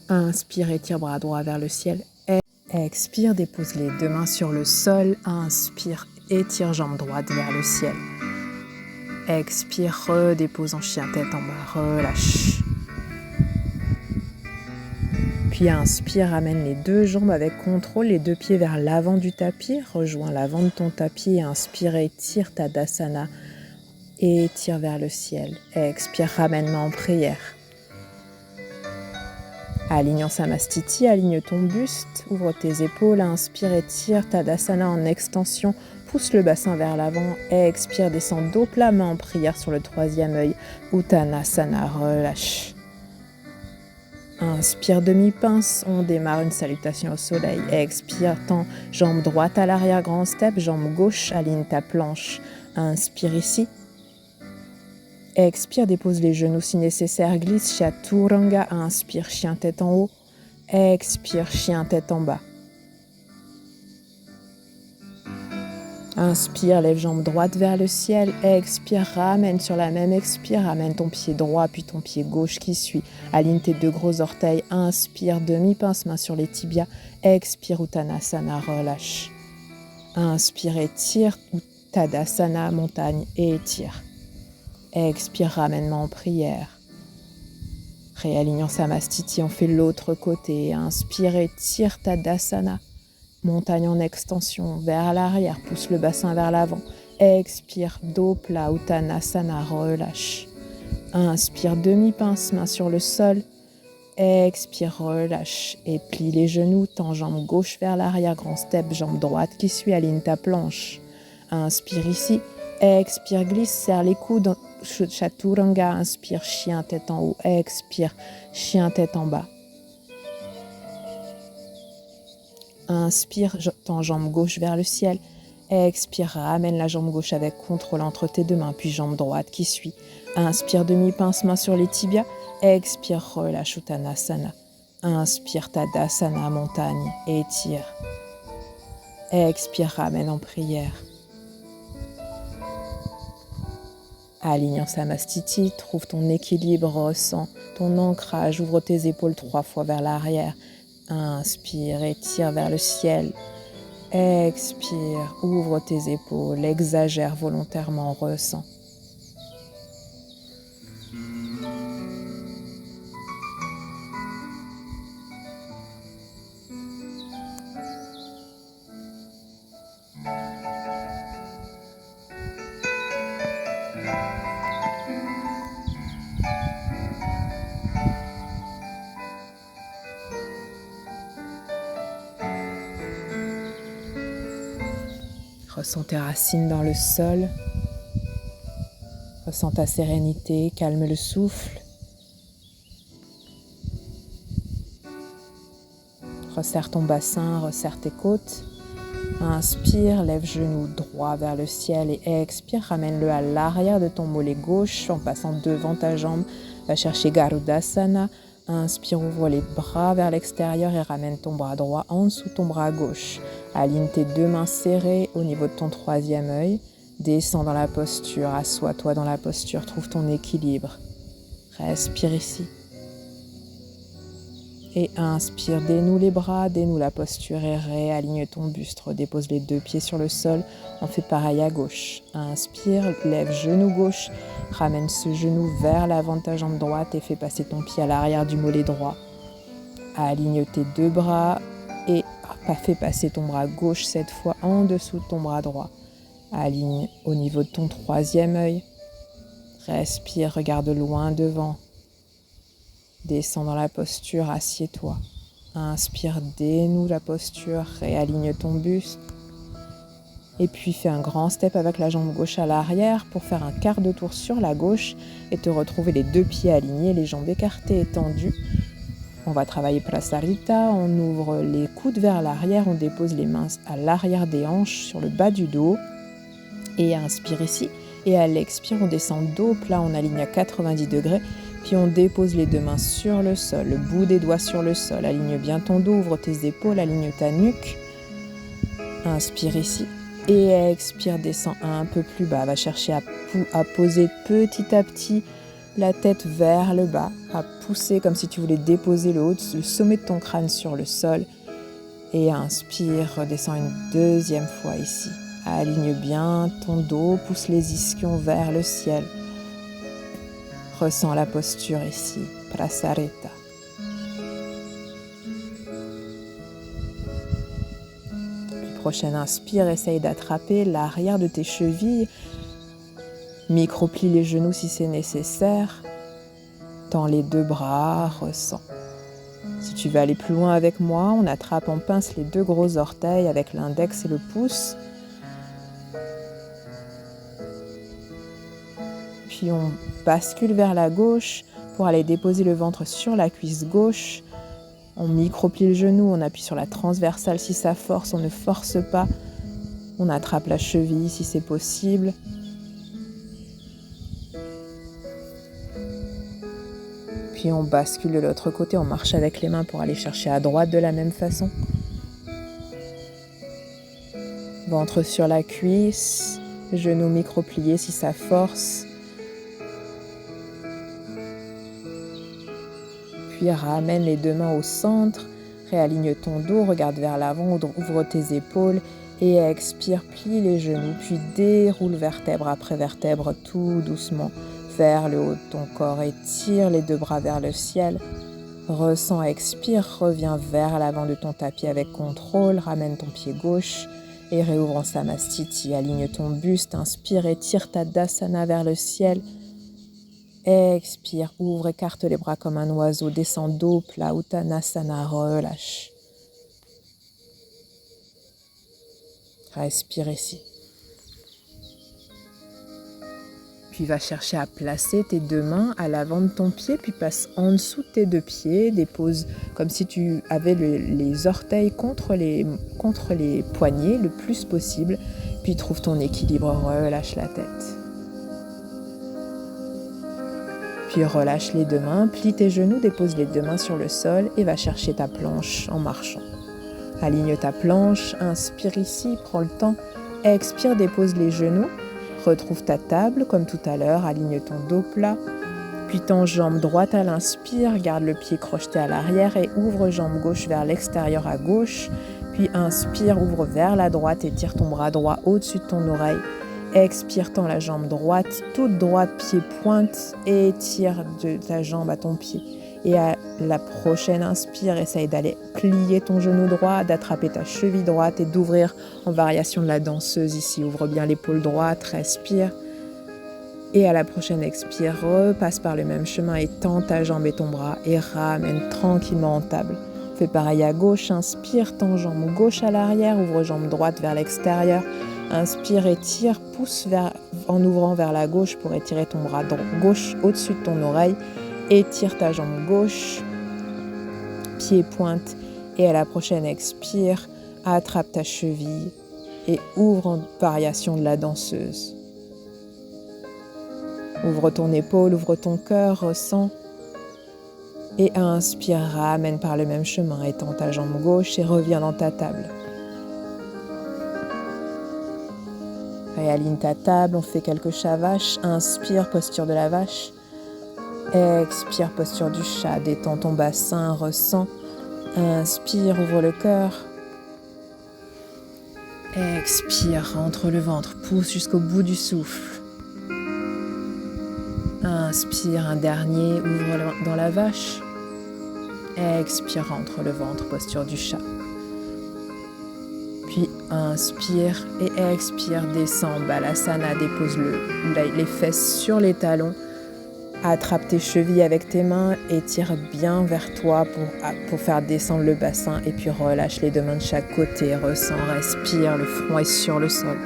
Inspire, étire, bras droit vers le ciel. Expire, dépose les deux mains sur le sol, inspire, étire, jambe droite vers le ciel. Expire, redépose en chien tête en bas, relâche. Puis inspire, ramène les deux jambes avec contrôle, les deux pieds vers l'avant du tapis. Rejoins l'avant de ton tapis, inspire, étire Tadasana et tire vers le ciel. Expire, ramène-moi en prière. Aligne en Samastiti, aligne ton buste, ouvre tes épaules, inspire, étire Tadasana en extension. Pousse le bassin vers l'avant, expire, descends dos plat, main en prière sur le troisième œil. Uttanasana, relâche. Inspire, demi-pince, on démarre une salutation au soleil. Expire, tends, jambe droite à l'arrière, grand step, jambe gauche, aligne ta planche. Inspire ici. Expire, dépose les genoux si nécessaire, glisse, Chaturanga. Inspire, chien tête en haut. Expire, chien tête en bas. Inspire, lève jambe droite vers le ciel. Expire, ramène sur la même expire. Ramène ton pied droit puis ton pied gauche qui suit. Aligne tes deux gros orteils. Inspire, demi-pince, main sur les tibias. Expire, Uttanasana, relâche. Inspire, étire, Tadasana, montagne et étire. Expire, ramène-moi en prière. Réaligne en Samastiti, on fait l'autre côté. Inspire, étire, Tadasana. Montagne en extension, vers l'arrière, pousse le bassin vers l'avant. Expire, dos plat, Uttanasana, relâche. Inspire, demi-pince, main sur le sol. Expire, relâche et plie les genoux, tends jambe gauche vers l'arrière, grand step, jambe droite qui suit, aligne ta planche. Inspire ici, expire, glisse, serre les coudes, Chaturanga, inspire, chien tête en haut, expire, chien tête en bas. Inspire, tends jambe gauche vers le ciel. Expire, ramène la jambe gauche avec contrôle entre tes deux mains, puis jambe droite qui suit. Inspire, demi-pince, main sur les tibias. Expire, relâche Uttanasana. Inspire, Tadasana, montagne, étire. Expire, ramène en prière. Aligne en Samastiti, trouve ton équilibre, ressens ton ancrage, ouvre tes épaules 3 fois vers l'arrière. Inspire, étire vers le ciel. Expire, ouvre tes épaules, exagère volontairement, ressens. Ressens tes racines dans le sol. Ressens ta sérénité, calme le souffle. Resserre ton bassin, resserre tes côtes. Inspire, lève genou droit vers le ciel et expire, ramène-le à l'arrière de ton mollet gauche en passant devant ta jambe. Va chercher Garudasana. Inspire, ouvre les bras vers l'extérieur et ramène ton bras droit en dessous ton bras gauche. Aligne tes deux mains serrées au niveau de ton troisième œil. Descends dans la posture, assois-toi dans la posture, trouve ton équilibre. Respire ici. Et inspire, dénoue les bras, dénoue la posture et réaligne ton buste. Redépose les deux pieds sur le sol. On fait pareil à gauche. Inspire, lève genou gauche. Ramène ce genou vers l'avant de ta jambe droite et fais passer ton pied à l'arrière du mollet droit. Aligne tes deux bras et fais passer ton bras gauche cette fois en dessous de ton bras droit. Aligne au niveau de ton troisième œil. Respire, regarde loin devant. Descends dans la posture, assieds-toi. Inspire, dénoue la posture, réaligne ton buste. Et puis fais un grand step avec la jambe gauche à l'arrière pour faire un quart de tour sur la gauche et te retrouver les deux pieds alignés, les jambes écartées et tendues. On va travailler prasarita, on ouvre les coudes vers l'arrière, on dépose les mains à l'arrière des hanches sur le bas du dos. Et inspire ici. Et à l'expire, on descend dos plat, on aligne à 90 degrés. Puis on dépose les deux mains sur le sol, le bout des doigts sur le sol. Aligne bien ton dos, ouvre tes épaules, aligne ta nuque. Inspire ici. Et expire, descend un peu plus bas. Va chercher à poser petit à petit la tête vers le bas, à pousser comme si tu voulais déposer le sommet de ton crâne sur le sol. Et inspire, redescends une deuxième fois ici. Aligne bien ton dos, pousse les ischions vers le ciel. Ressens la posture ici, prasarita. Puis prochaine inspire, essaye d'attraper l'arrière de tes chevilles. Micro-plie les genoux si c'est nécessaire. Tends les deux bras, ressens. Si tu veux aller plus loin avec moi, on attrape en pince les deux gros orteils avec l'index et le pouce. Puis on bascule vers la gauche pour aller déposer le ventre sur la cuisse gauche. On micro-plie le genou, on appuie sur la transversale si ça force, on ne force pas. On attrape la cheville si c'est possible. Puis on bascule de l'autre côté, on marche avec les mains pour aller chercher à droite de la même façon. Ventre sur la cuisse, genou micro-plié si ça force. Puis ramène les deux mains au centre, réaligne ton dos, regarde vers l'avant, ouvre tes épaules et expire, plie les genoux, puis déroule vertèbre après vertèbre tout doucement vers le haut de ton corps et tire les deux bras vers le ciel. Ressens, expire, reviens vers l'avant de ton tapis avec contrôle, ramène ton pied gauche et réouvre en Samastiti, aligne ton buste, inspire et tire ta Dasana vers le ciel. Expire, ouvre, écarte les bras comme un oiseau, descends dos plat, Uttanasana, relâche. Respire ici. Puis va chercher à placer tes deux mains à l'avant de ton pied, puis passe en dessous de tes deux pieds, dépose comme si tu avais les orteils contre les poignets le plus possible, puis trouve ton équilibre, relâche la tête. Puis relâche les deux mains, plie tes genoux, dépose les deux mains sur le sol et va chercher ta planche en marchant. Aligne ta planche, inspire ici, prends le temps, expire, dépose les genoux, retrouve ta table comme tout à l'heure, aligne ton dos plat, puis tends jambe droite à l'inspire, garde le pied crocheté à l'arrière et ouvre jambe gauche vers l'extérieur à gauche, puis inspire, ouvre vers la droite et tire ton bras droit au-dessus de ton oreille. Expire, tends la jambe droite, toute droite, pied pointe et tire de ta jambe à ton pied. Et à la prochaine inspire, essaye d'aller plier ton genou droit, d'attraper ta cheville droite et d'ouvrir en variation de la danseuse ici. Ouvre bien l'épaule droite, respire. Et à la prochaine expire, repasse par le même chemin et tends ta jambe et ton bras et ramène tranquillement en table. Fais pareil à gauche, inspire, tends jambe gauche à l'arrière, ouvre jambe droite vers l'extérieur. Inspire, étire, pousse en ouvrant vers la gauche pour étirer ton bras gauche au-dessus de ton oreille. Étire ta jambe gauche, pied pointe. Et à la prochaine expire, attrape ta cheville et ouvre en variation de la danseuse. Ouvre ton épaule, ouvre ton cœur, ressens. Et inspire, ramène par le même chemin, étends ta jambe gauche et reviens dans ta table. Réaligne ta table, on fait quelques chavaches. Inspire, posture de la vache. Expire, posture du chat. Détends ton bassin, ressens. Inspire, ouvre le cœur. Expire, rentre le ventre, pousse jusqu'au bout du souffle. Inspire, un dernier, ouvre dans la vache. Expire, rentre le ventre, posture du chat. Puis inspire et expire, descend, Balasana, dépose les fesses sur les talons. Attrape tes chevilles avec tes mains et tire bien vers toi pour faire descendre le bassin. Et puis relâche les deux mains de chaque côté. Ressens, respire, le front est sur le sol.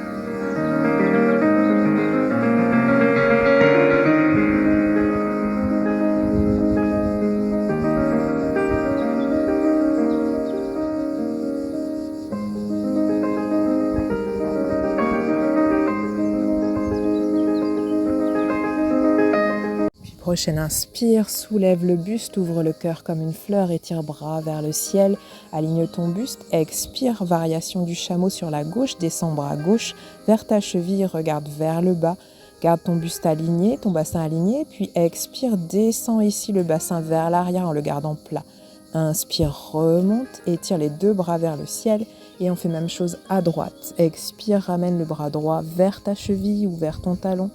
Prochaine inspire, soulève le buste, ouvre le cœur comme une fleur, étire bras vers le ciel, aligne ton buste, expire, variation du chameau sur la gauche, descends bras gauche vers ta cheville, regarde vers le bas, garde ton buste aligné, ton bassin aligné, puis expire, descends ici le bassin vers l'arrière en le gardant plat. Inspire, remonte, étire les deux bras vers le ciel et on fait même chose à droite. Expire, ramène le bras droit vers ta cheville ou vers ton talon.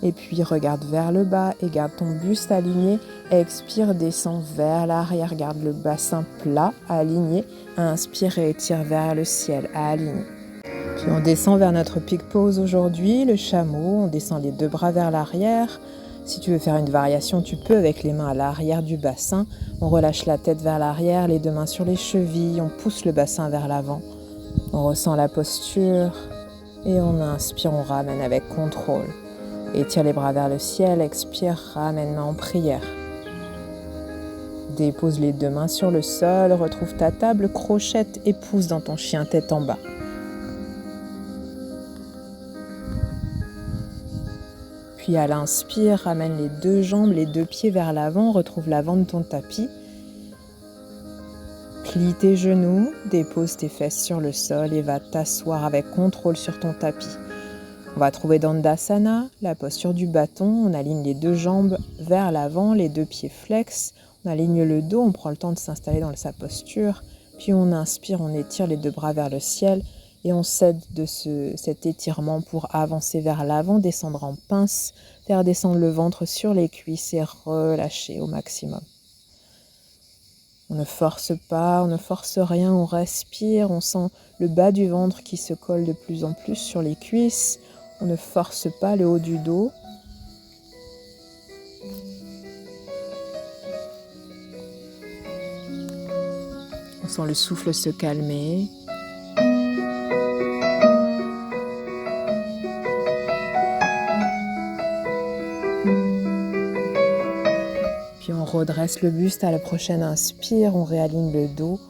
Et puis regarde vers le bas et garde ton buste aligné. Expire, descends vers l'arrière, garde le bassin plat, aligné. Inspire et étire vers le ciel, aligné. Puis on descend vers notre peak pose aujourd'hui, le chameau. On descend les deux bras vers l'arrière. Si tu veux faire une variation, tu peux avec les mains à l'arrière du bassin. On relâche la tête vers l'arrière, les deux mains sur les chevilles. On pousse le bassin vers l'avant. On ressent la posture et on inspire, on ramène avec contrôle. Étire les bras vers le ciel, expire, ramène main en prière. Dépose les deux mains sur le sol, retrouve ta table, crochette et pousse dans ton chien tête en bas. Puis à l'inspire, ramène les deux jambes, les deux pieds vers l'avant, retrouve l'avant de ton tapis. Plie tes genoux, dépose tes fesses sur le sol et va t'asseoir avec contrôle sur ton tapis. On va trouver Dandasana, la posture du bâton. On aligne les deux jambes vers l'avant, les deux pieds flex. On aligne le dos, on prend le temps de s'installer dans sa posture. Puis on inspire, on étire les deux bras vers le ciel et on cède de cet étirement pour avancer vers l'avant, descendre en pince, faire descendre le ventre sur les cuisses et relâcher au maximum. On ne force pas, on ne force rien, on respire, on sent le bas du ventre qui se colle de plus en plus sur les cuisses. On ne force pas le haut du dos. On sent le souffle se calmer. Puis on redresse le buste à la prochaine inspire, on réaligne le dos.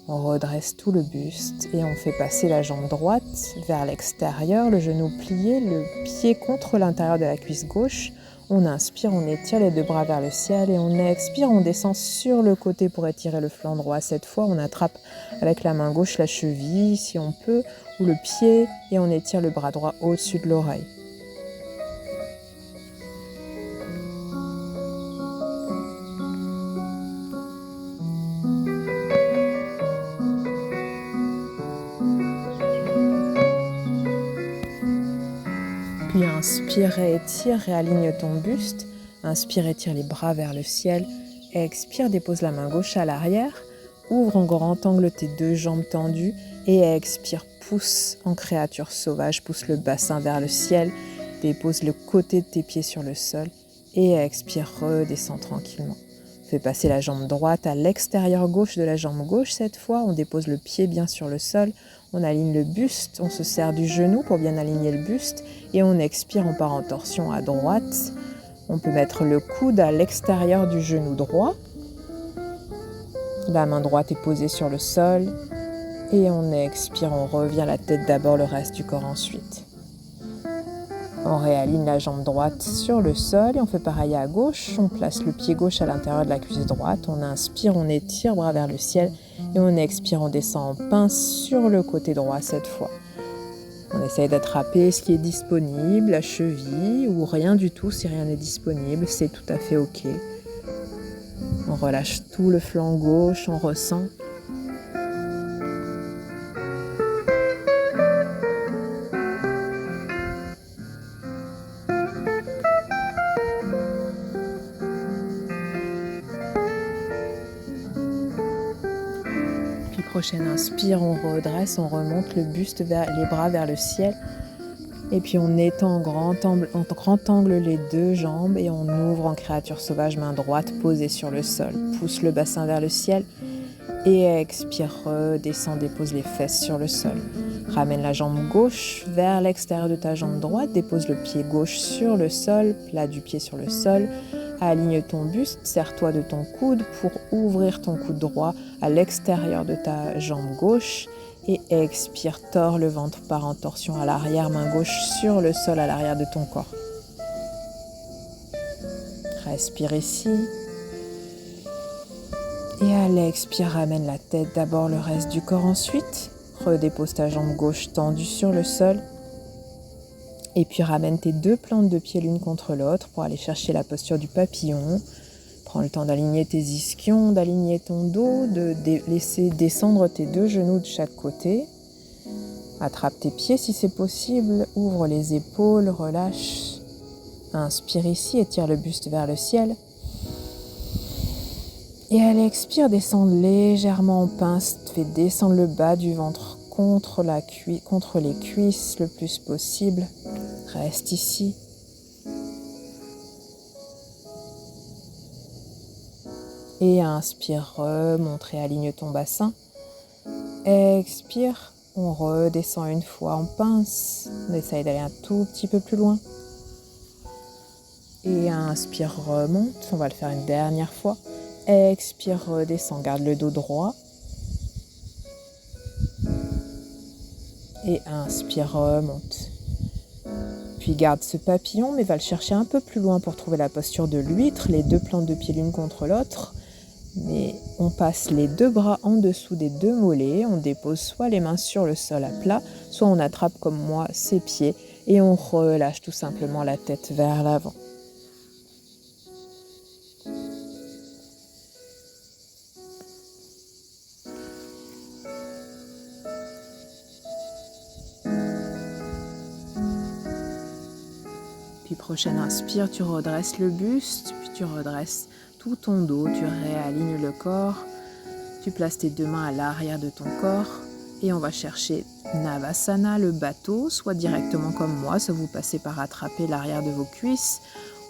On redresse tout le buste et on fait passer la jambe droite vers l'extérieur, le genou plié, le pied contre l'intérieur de la cuisse gauche. On inspire, on étire les deux bras vers le ciel et on expire, on descend sur le côté pour étirer le flanc droit. Cette fois, on attrape avec la main gauche la cheville, si on peut, ou le pied et on étire le bras droit au-dessus de l'oreille. Puis inspire et étire, réaligne ton buste. Inspire, étire les bras vers le ciel. Expire, dépose la main gauche à l'arrière. Ouvre en grand angle tes deux jambes tendues. Et expire, pousse en créature sauvage. Pousse le bassin vers le ciel. Dépose le côté de tes pieds sur le sol. Et expire, redescends tranquillement. Fais passer la jambe droite à l'extérieur gauche de la jambe gauche cette fois. On dépose le pied bien sur le sol. On aligne le buste. On se serre du genou pour bien aligner le buste. Et on expire, on part en torsion à droite. On peut mettre le coude à l'extérieur du genou droit. La main droite est posée sur le sol. Et on expire, on revient la tête d'abord, le reste du corps ensuite. On réaligne la jambe droite sur le sol et on fait pareil à gauche. On place le pied gauche à l'intérieur de la cuisse droite. On inspire, on étire, bras vers le ciel. Et on expire, on descend en pince sur le côté droit cette fois. On essaye d'attraper ce qui est disponible, la cheville ou rien du tout. Si rien n'est disponible, c'est tout à fait ok. On relâche tout le flanc gauche, on ressent. Puis prochaine inspire, on redresse, on remonte le buste vers les bras vers le ciel. Et puis on étend en grand angle les deux jambes et on ouvre en créature sauvage, main droite posée sur le sol. Pousse le bassin vers le ciel et expire, redescend, dépose les fesses sur le sol. Ramène la jambe gauche vers l'extérieur de ta jambe droite, dépose le pied gauche sur le sol, plat du pied sur le sol. Aligne ton buste, serre-toi de ton coude pour ouvrir ton coude droit à l'extérieur de ta jambe gauche. Et expire, tord le ventre par en torsion à l'arrière, main gauche sur le sol à l'arrière de ton corps. Respire ici. Et à l'expire, ramène la tête, d'abord le reste du corps ensuite. Redépose ta jambe gauche tendue sur le sol. Et puis ramène tes deux plantes de pied l'une contre l'autre pour aller chercher la posture du papillon. Prends le temps d'aligner tes ischions, d'aligner ton dos, de laisser descendre tes deux genoux de chaque côté. Attrape tes pieds si c'est possible, ouvre les épaules, relâche. Inspire ici, étire le buste vers le ciel. Et à l'expire, descends légèrement en pince, fais descendre le bas du ventre contre les cuisses le plus possible. Reste ici. Et inspire, remonte, réaligne ton bassin. Expire, on redescend une fois en pince. On essaye d'aller un tout petit peu plus loin. Et inspire, remonte. On va le faire une dernière fois. Expire, redescend, garde le dos droit. Et inspire, remonte. Puis garde ce papillon, mais va le chercher un peu plus loin pour trouver la posture de l'huître, les deux plantes de pied l'une contre l'autre. Mais on passe les deux bras en dessous des deux mollets, on dépose soit les mains sur le sol à plat, soit on attrape comme moi ses pieds et on relâche tout simplement la tête vers l'avant. Puis prochaine inspire, tu redresses le buste, puis tu redresses tout ton dos, tu réalignes le corps, tu places tes deux mains à l'arrière de ton corps et on va chercher Navasana, le bateau, soit directement comme moi, soit vous passez par attraper l'arrière de vos cuisses.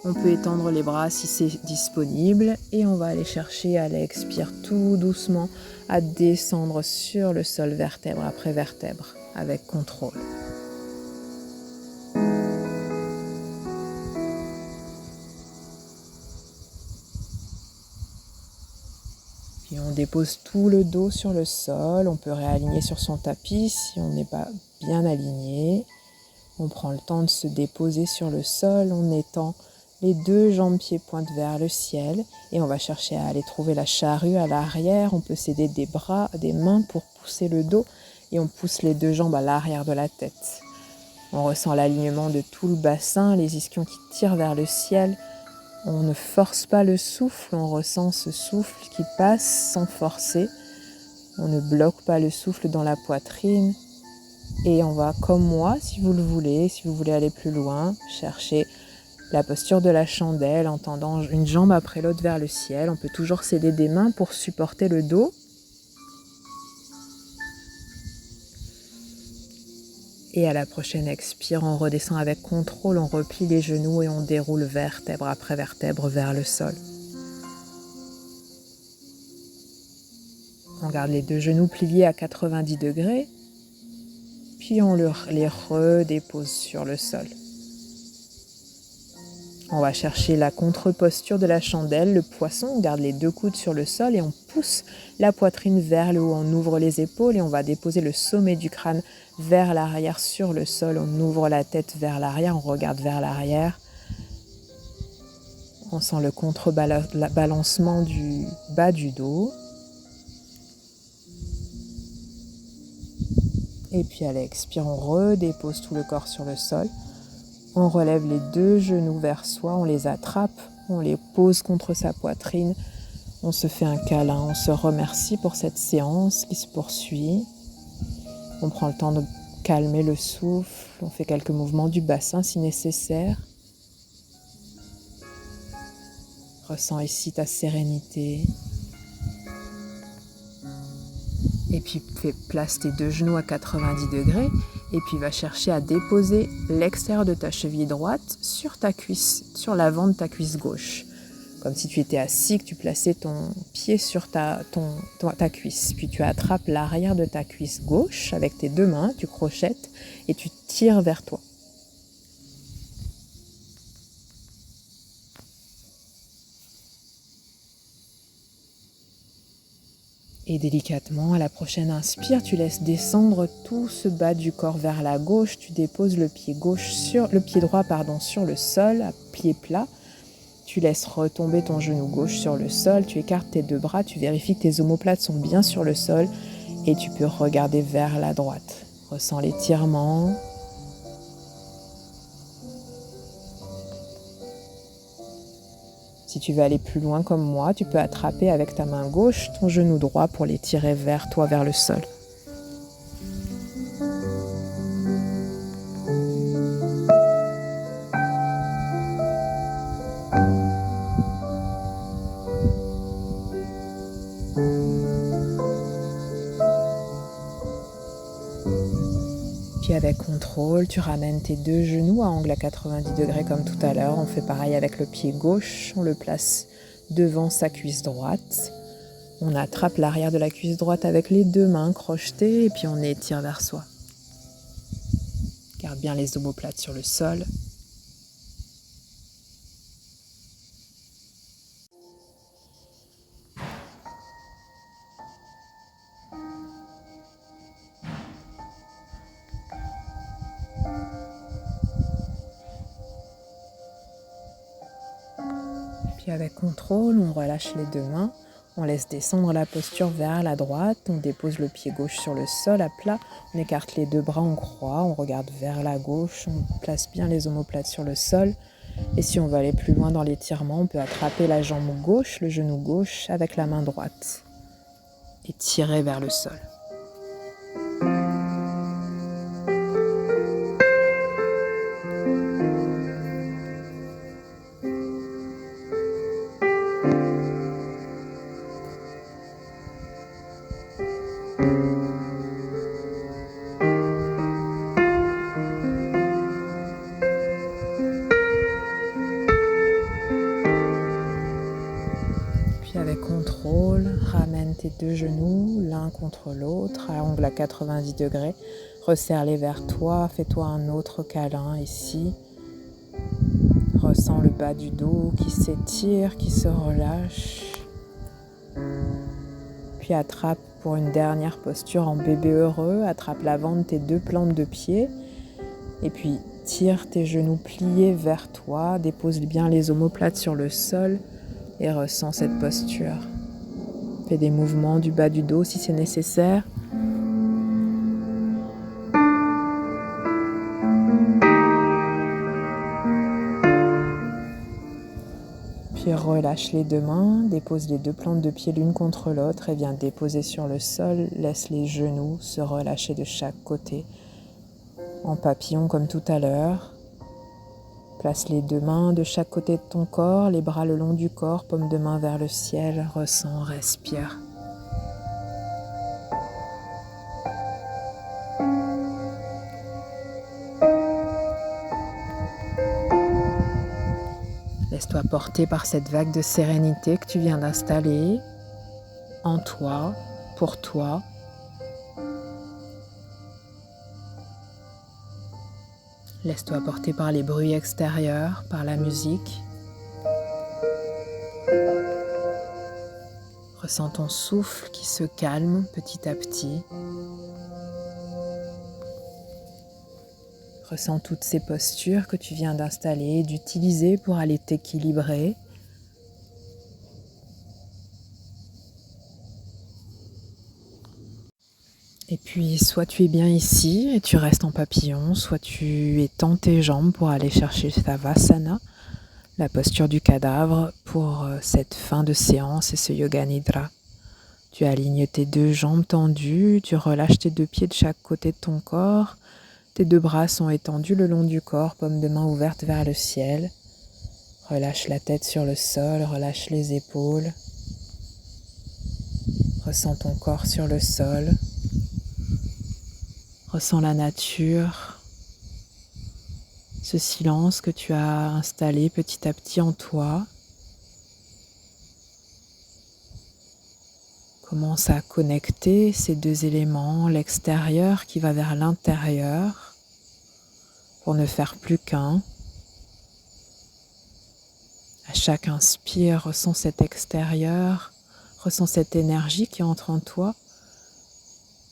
On peut étendre les bras si c'est disponible et on va aller chercher à l'expire tout doucement à descendre sur le sol vertèbre après vertèbre avec contrôle. Puis on dépose tout le dos sur le sol, on peut réaligner sur son tapis si on n'est pas bien aligné. On prend le temps de se déposer sur le sol, on étend les deux jambes pieds-pointe vers le ciel et on va chercher à aller trouver la charrue à l'arrière. On peut s'aider des bras, des mains pour pousser le dos et on pousse les deux jambes à l'arrière de la tête. On ressent l'alignement de tout le bassin, les ischions qui tirent vers le ciel. On ne force pas le souffle, on ressent ce souffle qui passe sans forcer. On ne bloque pas le souffle dans la poitrine. Et on va, comme moi, si vous le voulez, si vous voulez aller plus loin, chercher la posture de la chandelle en tendant une jambe après l'autre vers le ciel. On peut toujours s'aider des mains pour supporter le dos. Et à la prochaine expire, on redescend avec contrôle, on replie les genoux et on déroule vertèbre après vertèbre vers le sol. On garde les deux genoux pliés à 90 degrés, puis on les redépose sur le sol. On va chercher la contre-posture de la chandelle, le poisson, on garde les deux coudes sur le sol et on pousse la poitrine vers le haut, on ouvre les épaules et on va déposer le sommet du crâne vers l'arrière sur le sol, on ouvre la tête vers l'arrière, on regarde vers l'arrière. On sent le contrebalancement du bas du dos. Et puis à l'expire, on redépose tout le corps sur le sol. On relève les deux genoux vers soi, on les attrape, on les pose contre sa poitrine. On se fait un câlin, on se remercie pour cette séance qui se poursuit. On prend le temps de calmer le souffle, on fait quelques mouvements du bassin si nécessaire. Ressens ici ta sérénité. Et puis place tes deux genoux à 90 degrés et puis va chercher à déposer l'extérieur de ta cheville droite sur ta cuisse, sur l'avant de ta cuisse gauche. Comme si tu étais assis, que tu plaçais ton pied sur ta cuisse. Puis tu attrapes l'arrière de ta cuisse gauche avec tes deux mains, tu crochettes et tu tires vers toi. Et délicatement, à la prochaine inspire, tu laisses descendre tout ce bas du corps vers la gauche. Tu déposes le pied droit sur le sol, à pied plat. Tu laisses retomber ton genou gauche sur le sol. Tu écartes tes deux bras. Tu vérifies que tes omoplates sont bien sur le sol. Et tu peux regarder vers la droite. Ressens l'étirement. Si tu veux aller plus loin comme moi, tu peux attraper avec ta main gauche ton genou droit pour l'étirer vers toi, vers le sol. Puis avec contrôle, tu ramènes tes deux genoux à angle à 90 degrés comme tout à l'heure. On fait pareil avec le pied gauche, on le place devant sa cuisse droite. On attrape l'arrière de la cuisse droite avec les deux mains crochetées et puis on étire vers soi. Garde bien les omoplates sur le sol. Puis avec contrôle, on relâche les deux mains, on laisse descendre la posture vers la droite, on dépose le pied gauche sur le sol à plat, on écarte les deux bras en croix, on regarde vers la gauche, on place bien les omoplates sur le sol. Et si on veut aller plus loin dans l'étirement, on peut attraper la jambe gauche, le genou gauche avec la main droite et tirer vers le sol. Avec contrôle, ramène tes deux genoux l'un contre l'autre à angle à 90 degrés. Resserre-les vers toi, fais-toi un autre câlin ici. Ressens le bas du dos qui s'étire, qui se relâche. Puis attrape pour une dernière posture en bébé heureux. Attrape l'avant de tes deux plantes de pied. Et puis tire tes genoux pliés vers toi. Dépose bien les omoplates sur le sol. Et ressens cette posture. Fais des mouvements du bas du dos si c'est nécessaire. Puis relâche les deux mains, dépose les deux plantes de pied l'une contre l'autre et viens déposer sur le sol. Laisse les genoux se relâcher de chaque côté. En papillon comme tout à l'heure. Place les deux mains de chaque côté de ton corps, les bras le long du corps, paume de main vers le ciel, ressens, respire. Laisse-toi porter par cette vague de sérénité que tu viens d'installer en toi, pour toi. Laisse-toi porter par les bruits extérieurs, par la musique. Ressens ton souffle qui se calme petit à petit. Ressens toutes ces postures que tu viens d'installer et d'utiliser pour aller t'équilibrer. Et puis, soit tu es bien ici et tu restes en papillon, soit tu étends tes jambes pour aller chercher Savasana, la posture du cadavre pour cette fin de séance et ce Yoga Nidra. Tu alignes tes deux jambes tendues, tu relâches tes deux pieds de chaque côté de ton corps. Tes deux bras sont étendus le long du corps, paume de main ouverte vers le ciel. Relâche la tête sur le sol, relâche les épaules. Ressens ton corps sur le sol. Ressens la nature, ce silence que tu as installé petit à petit en toi. Commence à connecter ces deux éléments, l'extérieur qui va vers l'intérieur, pour ne faire plus qu'un. À chaque inspire, ressens cet extérieur, ressens cette énergie qui entre en toi.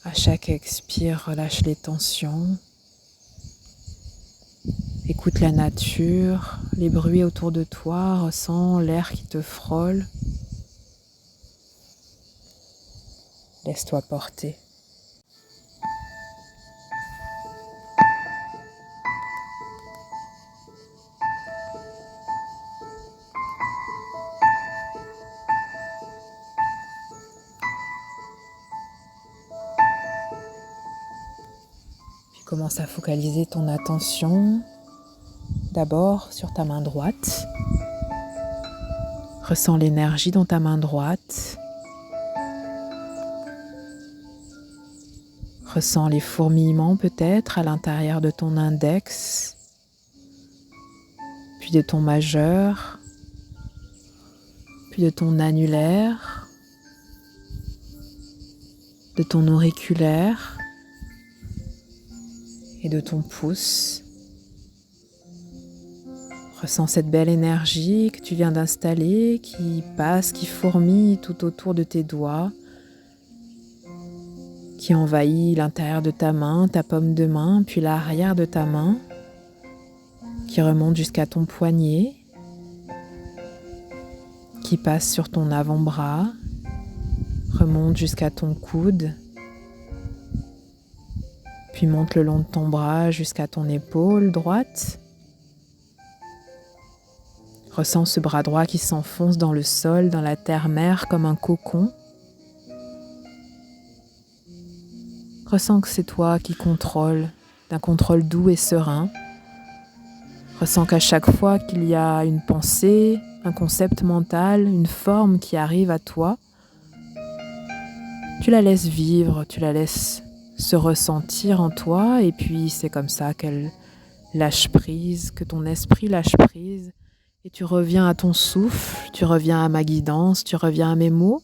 À chaque expire, relâche les tensions. Écoute la nature, les bruits autour de toi, ressens l'air qui te frôle. Laisse-toi porter. Puis commence à focaliser ton attention d'abord sur ta main droite. Ressens l'énergie dans ta main droite. Ressens les fourmillements peut-être à l'intérieur de ton index, puis de ton majeur, puis de ton annulaire, de ton auriculaire et de ton pouce. Ressens cette belle énergie que tu viens d'installer, qui passe, qui fourmille tout autour de tes doigts, qui envahit l'intérieur de ta main, ta paume de main, puis l'arrière de ta main, qui remonte jusqu'à ton poignet, qui passe sur ton avant-bras, remonte jusqu'à ton coude, puis monte le long de ton bras jusqu'à ton épaule droite. Ressens ce bras droit qui s'enfonce dans le sol, dans la terre-mère comme un cocon. Ressens que c'est toi qui contrôles, d'un contrôle doux et serein. Ressens qu'à chaque fois qu'il y a une pensée, un concept mental, une forme qui arrive à toi, tu la laisses vivre, tu la laisses se ressentir en toi, et puis c'est comme ça qu'elle lâche prise, que ton esprit lâche prise, et tu reviens à ton souffle, tu reviens à ma guidance, tu reviens à mes mots,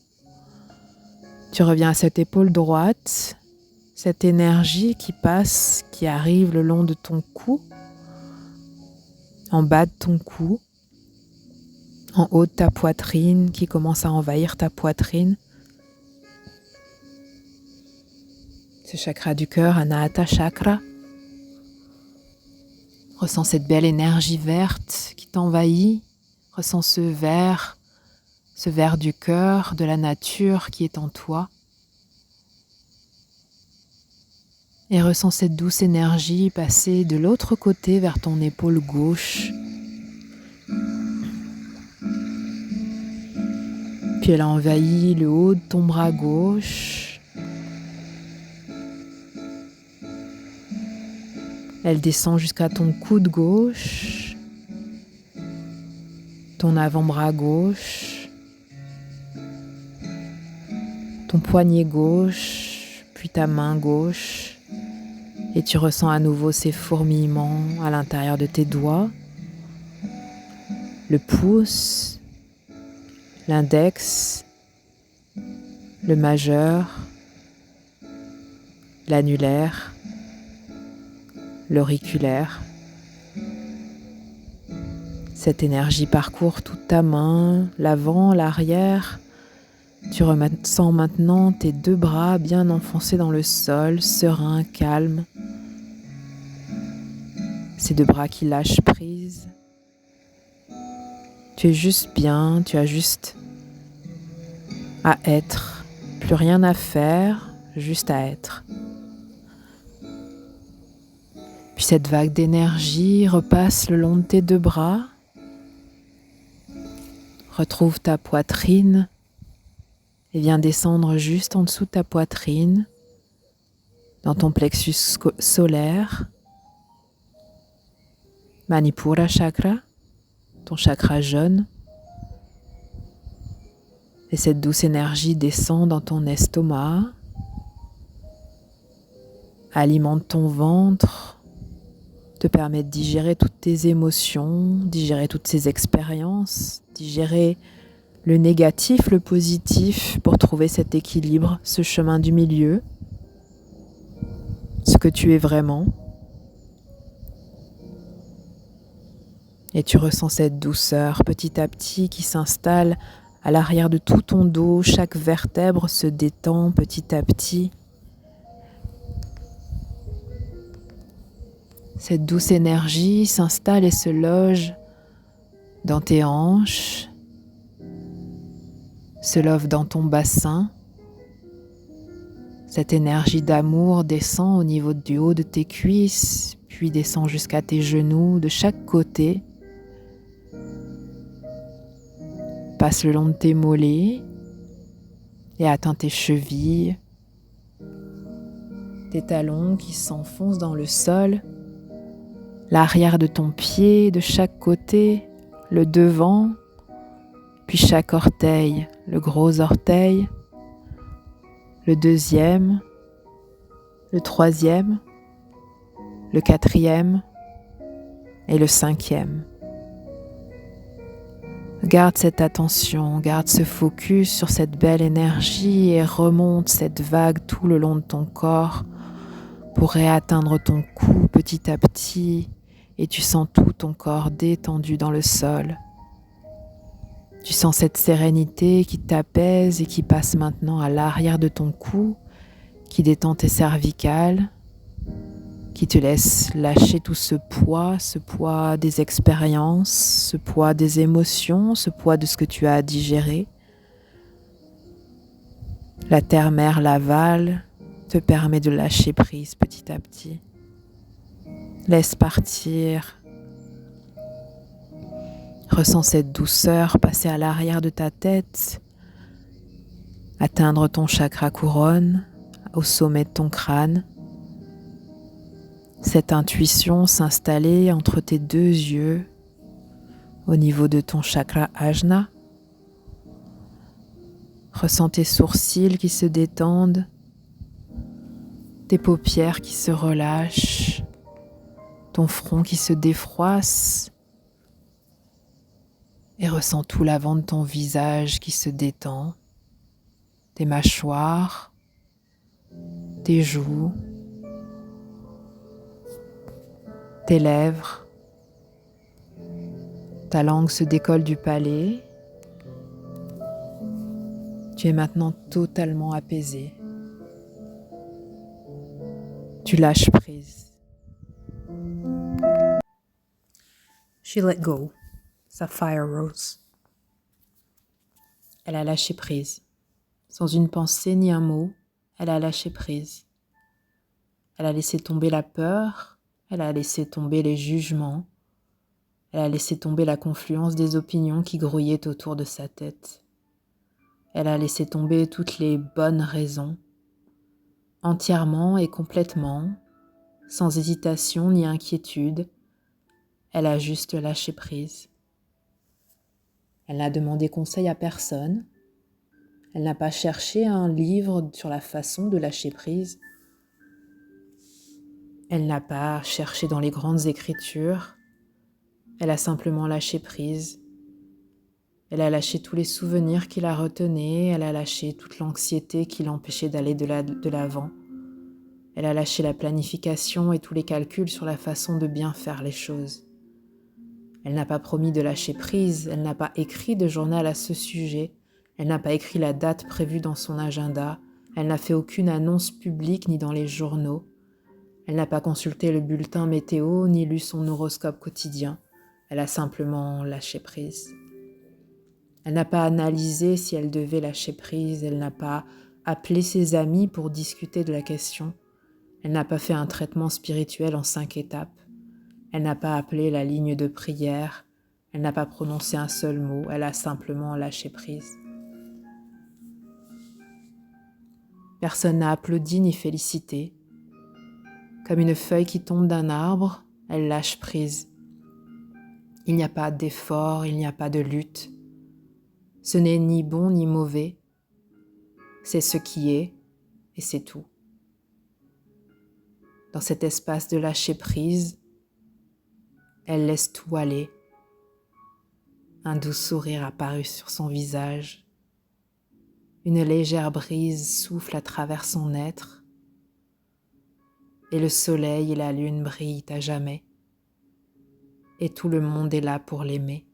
tu reviens à cette épaule droite, cette énergie qui passe, qui arrive le long de ton cou, en bas de ton cou, en haut de ta poitrine, qui commence à envahir ta poitrine. Ce chakra du cœur, Anahata Chakra. Ressens cette belle énergie verte qui t'envahit. Ressens ce vert du cœur, de la nature qui est en toi. Et ressens cette douce énergie passer de l'autre côté vers ton épaule gauche. Puis elle envahit le haut de ton bras gauche. Elle descend jusqu'à ton coude gauche, ton avant-bras gauche, ton poignet gauche, puis ta main gauche. Et tu ressens à nouveau ces fourmillements à l'intérieur de tes doigts, le pouce, l'index, le majeur, l'annulaire, l'auriculaire. Cette énergie parcourt toute ta main, l'avant, l'arrière. Tu ressens maintenant tes deux bras bien enfoncés dans le sol, sereins, calmes. Ces deux bras qui lâchent prise. Tu es juste bien, tu as juste à être. Plus rien à faire, juste à être. Puis cette vague d'énergie repasse le long de tes deux bras. Retrouve ta poitrine et vient descendre juste en dessous de ta poitrine, dans ton plexus solaire, Manipura Chakra, ton chakra jaune. Et cette douce énergie descend dans ton estomac, alimente ton ventre, te permet de digérer toutes tes émotions, digérer toutes ces expériences, digérer le négatif, le positif pour trouver cet équilibre, ce chemin du milieu, ce que tu es vraiment. Et tu ressens cette douceur petit à petit qui s'installe à l'arrière de tout ton dos. Chaque vertèbre se détend petit à petit. Cette douce énergie s'installe et se loge dans tes hanches, se love dans ton bassin. Cette énergie d'amour descend au niveau du haut de tes cuisses, puis descend jusqu'à tes genoux de chaque côté. Passe le long de tes mollets et atteint tes chevilles, tes talons qui s'enfoncent dans le sol, l'arrière de ton pied de chaque côté, le devant, puis chaque orteil, le gros orteil, le deuxième, le troisième, le quatrième et le cinquième. Garde cette attention, garde ce focus sur cette belle énergie et remonte cette vague tout le long de ton corps pour réatteindre ton cou petit à petit et tu sens tout ton corps détendu dans le sol. Tu sens cette sérénité qui t'apaise et qui passe maintenant à l'arrière de ton cou, qui détend tes cervicales, qui te laisse lâcher tout ce poids des expériences, ce poids des émotions, ce poids de ce que tu as à digérer. La terre-mère Laval te permet de lâcher prise petit à petit. Laisse partir. Ressens cette douceur passer à l'arrière de ta tête, atteindre ton chakra couronne, au sommet de ton crâne. Cette intuition s'installer entre tes deux yeux, au niveau de ton chakra ajna. Ressens tes sourcils qui se détendent, tes paupières qui se relâchent, ton front qui se défroisse et ressens tout l'avant de ton visage qui se détend, tes mâchoires, tes joues, tes lèvres. Ta langue se décolle du palais. Tu es maintenant totalement apaisé. Tu lâches prise. She let go. Sapphire Rose. Elle a lâché prise. Sans une pensée ni un mot, elle a lâché prise. Elle a laissé tomber la peur, elle a laissé tomber les jugements, elle a laissé tomber la confluence des opinions qui grouillaient autour de sa tête. Elle a laissé tomber toutes les bonnes raisons, entièrement et complètement, sans hésitation ni inquiétude. Elle a juste lâché prise. Elle n'a demandé conseil à personne. Elle n'a pas cherché un livre sur la façon de lâcher prise. Elle n'a pas cherché dans les grandes écritures. Elle a simplement lâché prise. Elle a lâché tous les souvenirs qui la retenaient. Elle a lâché toute l'anxiété qui l'empêchait d'aller de l'avant. Elle a lâché la planification et tous les calculs sur la façon de bien faire les choses. Elle n'a pas promis de lâcher prise. Elle n'a pas écrit de journal à ce sujet. Elle n'a pas écrit la date prévue dans son agenda. Elle n'a fait aucune annonce publique ni dans les journaux. Elle n'a pas consulté le bulletin météo ni lu son horoscope quotidien. Elle a simplement lâché prise. Elle n'a pas analysé si elle devait lâcher prise. Elle n'a pas appelé ses amis pour discuter de la question. Elle n'a pas fait un traitement spirituel en 5 étapes. Elle n'a pas appelé la ligne de prière. Elle n'a pas prononcé un seul mot. Elle a simplement lâché prise. Personne n'a applaudi ni félicité. Comme une feuille qui tombe d'un arbre, elle lâche prise. Il n'y a pas d'effort, il n'y a pas de lutte. Ce n'est ni bon ni mauvais. C'est ce qui est et c'est tout. Dans cet espace de lâcher prise, elle laisse tout aller. Un doux sourire apparut sur son visage. Une légère brise souffle à travers son être. Et le soleil et la lune brillent à jamais. Et tout le monde est là pour l'aimer.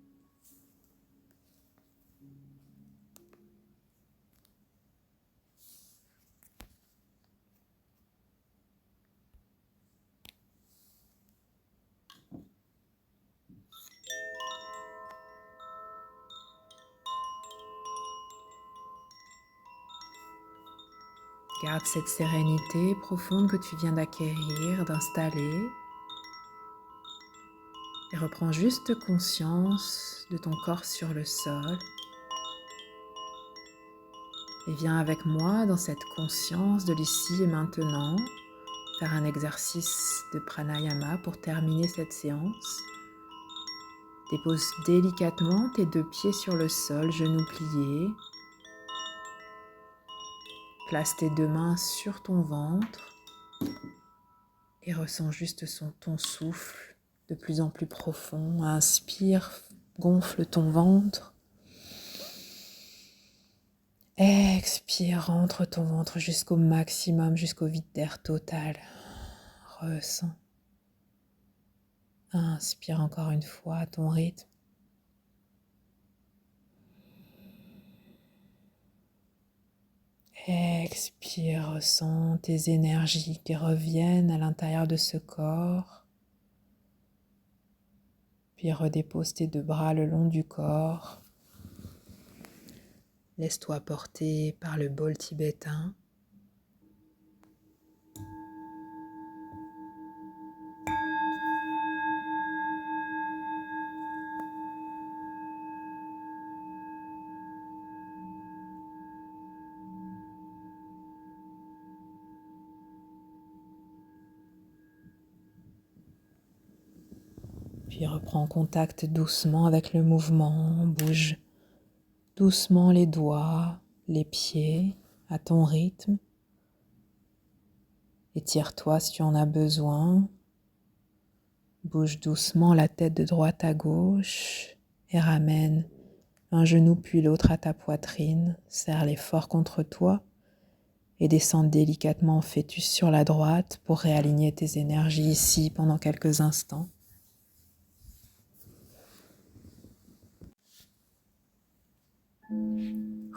Garde cette sérénité profonde que tu viens d'acquérir, d'installer. Et reprends juste conscience de ton corps sur le sol. Et viens avec moi dans cette conscience de l'ici et maintenant, faire un exercice de pranayama pour terminer cette séance. Dépose délicatement tes 2 pieds sur le sol, genoux pliés. Place tes 2 mains sur ton ventre et ressens juste ton souffle de plus en plus profond. Inspire, gonfle ton ventre. Expire, rentre ton ventre jusqu'au maximum, jusqu'au vide d'air total. Ressens. Inspire encore une fois à ton rythme. Expire, ressens tes énergies qui reviennent à l'intérieur de ce corps. Puis redépose tes 2 bras le long du corps. Laisse-toi porter par le bol tibétain. Puis reprends contact doucement avec le mouvement, bouge doucement les doigts, les pieds à ton rythme. Étire-toi si tu en as besoin. Bouge doucement la tête de droite à gauche et ramène un genou puis l'autre à ta poitrine. Serre-les fort contre toi et descends délicatement en fœtus sur la droite pour réaligner tes énergies ici pendant quelques instants.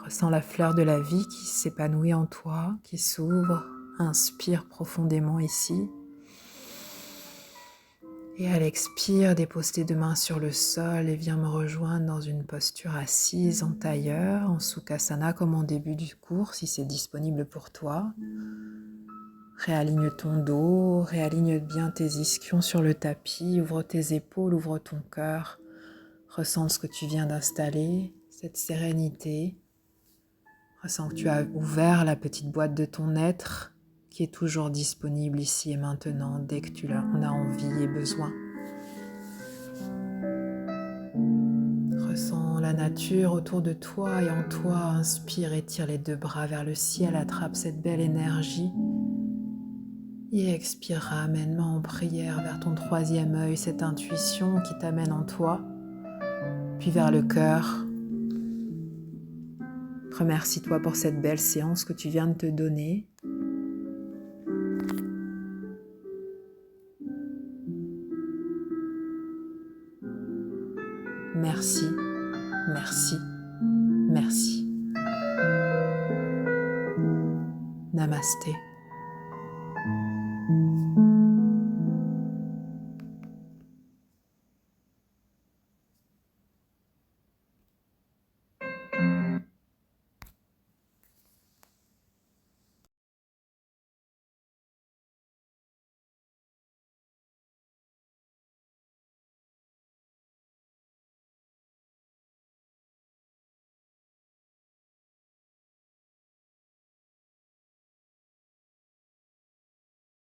Ressens la fleur de la vie qui s'épanouit en toi, qui s'ouvre. Inspire profondément ici. Et à l'expire, dépose tes 2 mains sur le sol et viens me rejoindre dans une posture assise en tailleur, en Sukhasana comme en début du cours si c'est disponible pour toi. Réaligne ton dos, réaligne bien tes ischions sur le tapis, ouvre tes épaules, ouvre ton cœur. Ressens ce que tu viens d'installer, cette sérénité. Ressens que tu as ouvert la petite boîte de ton être qui est toujours disponible ici et maintenant dès que tu en as envie et besoin. Ressens la nature autour de toi et en toi. Inspire, étire les 2 bras vers le ciel, attrape cette belle énergie. Et expire, ramène-moi en prière vers ton 3e œil, cette intuition qui t'amène en toi, puis vers le cœur. Remercie-toi pour cette belle séance que tu viens de te donner. Merci, merci, merci. Namasté.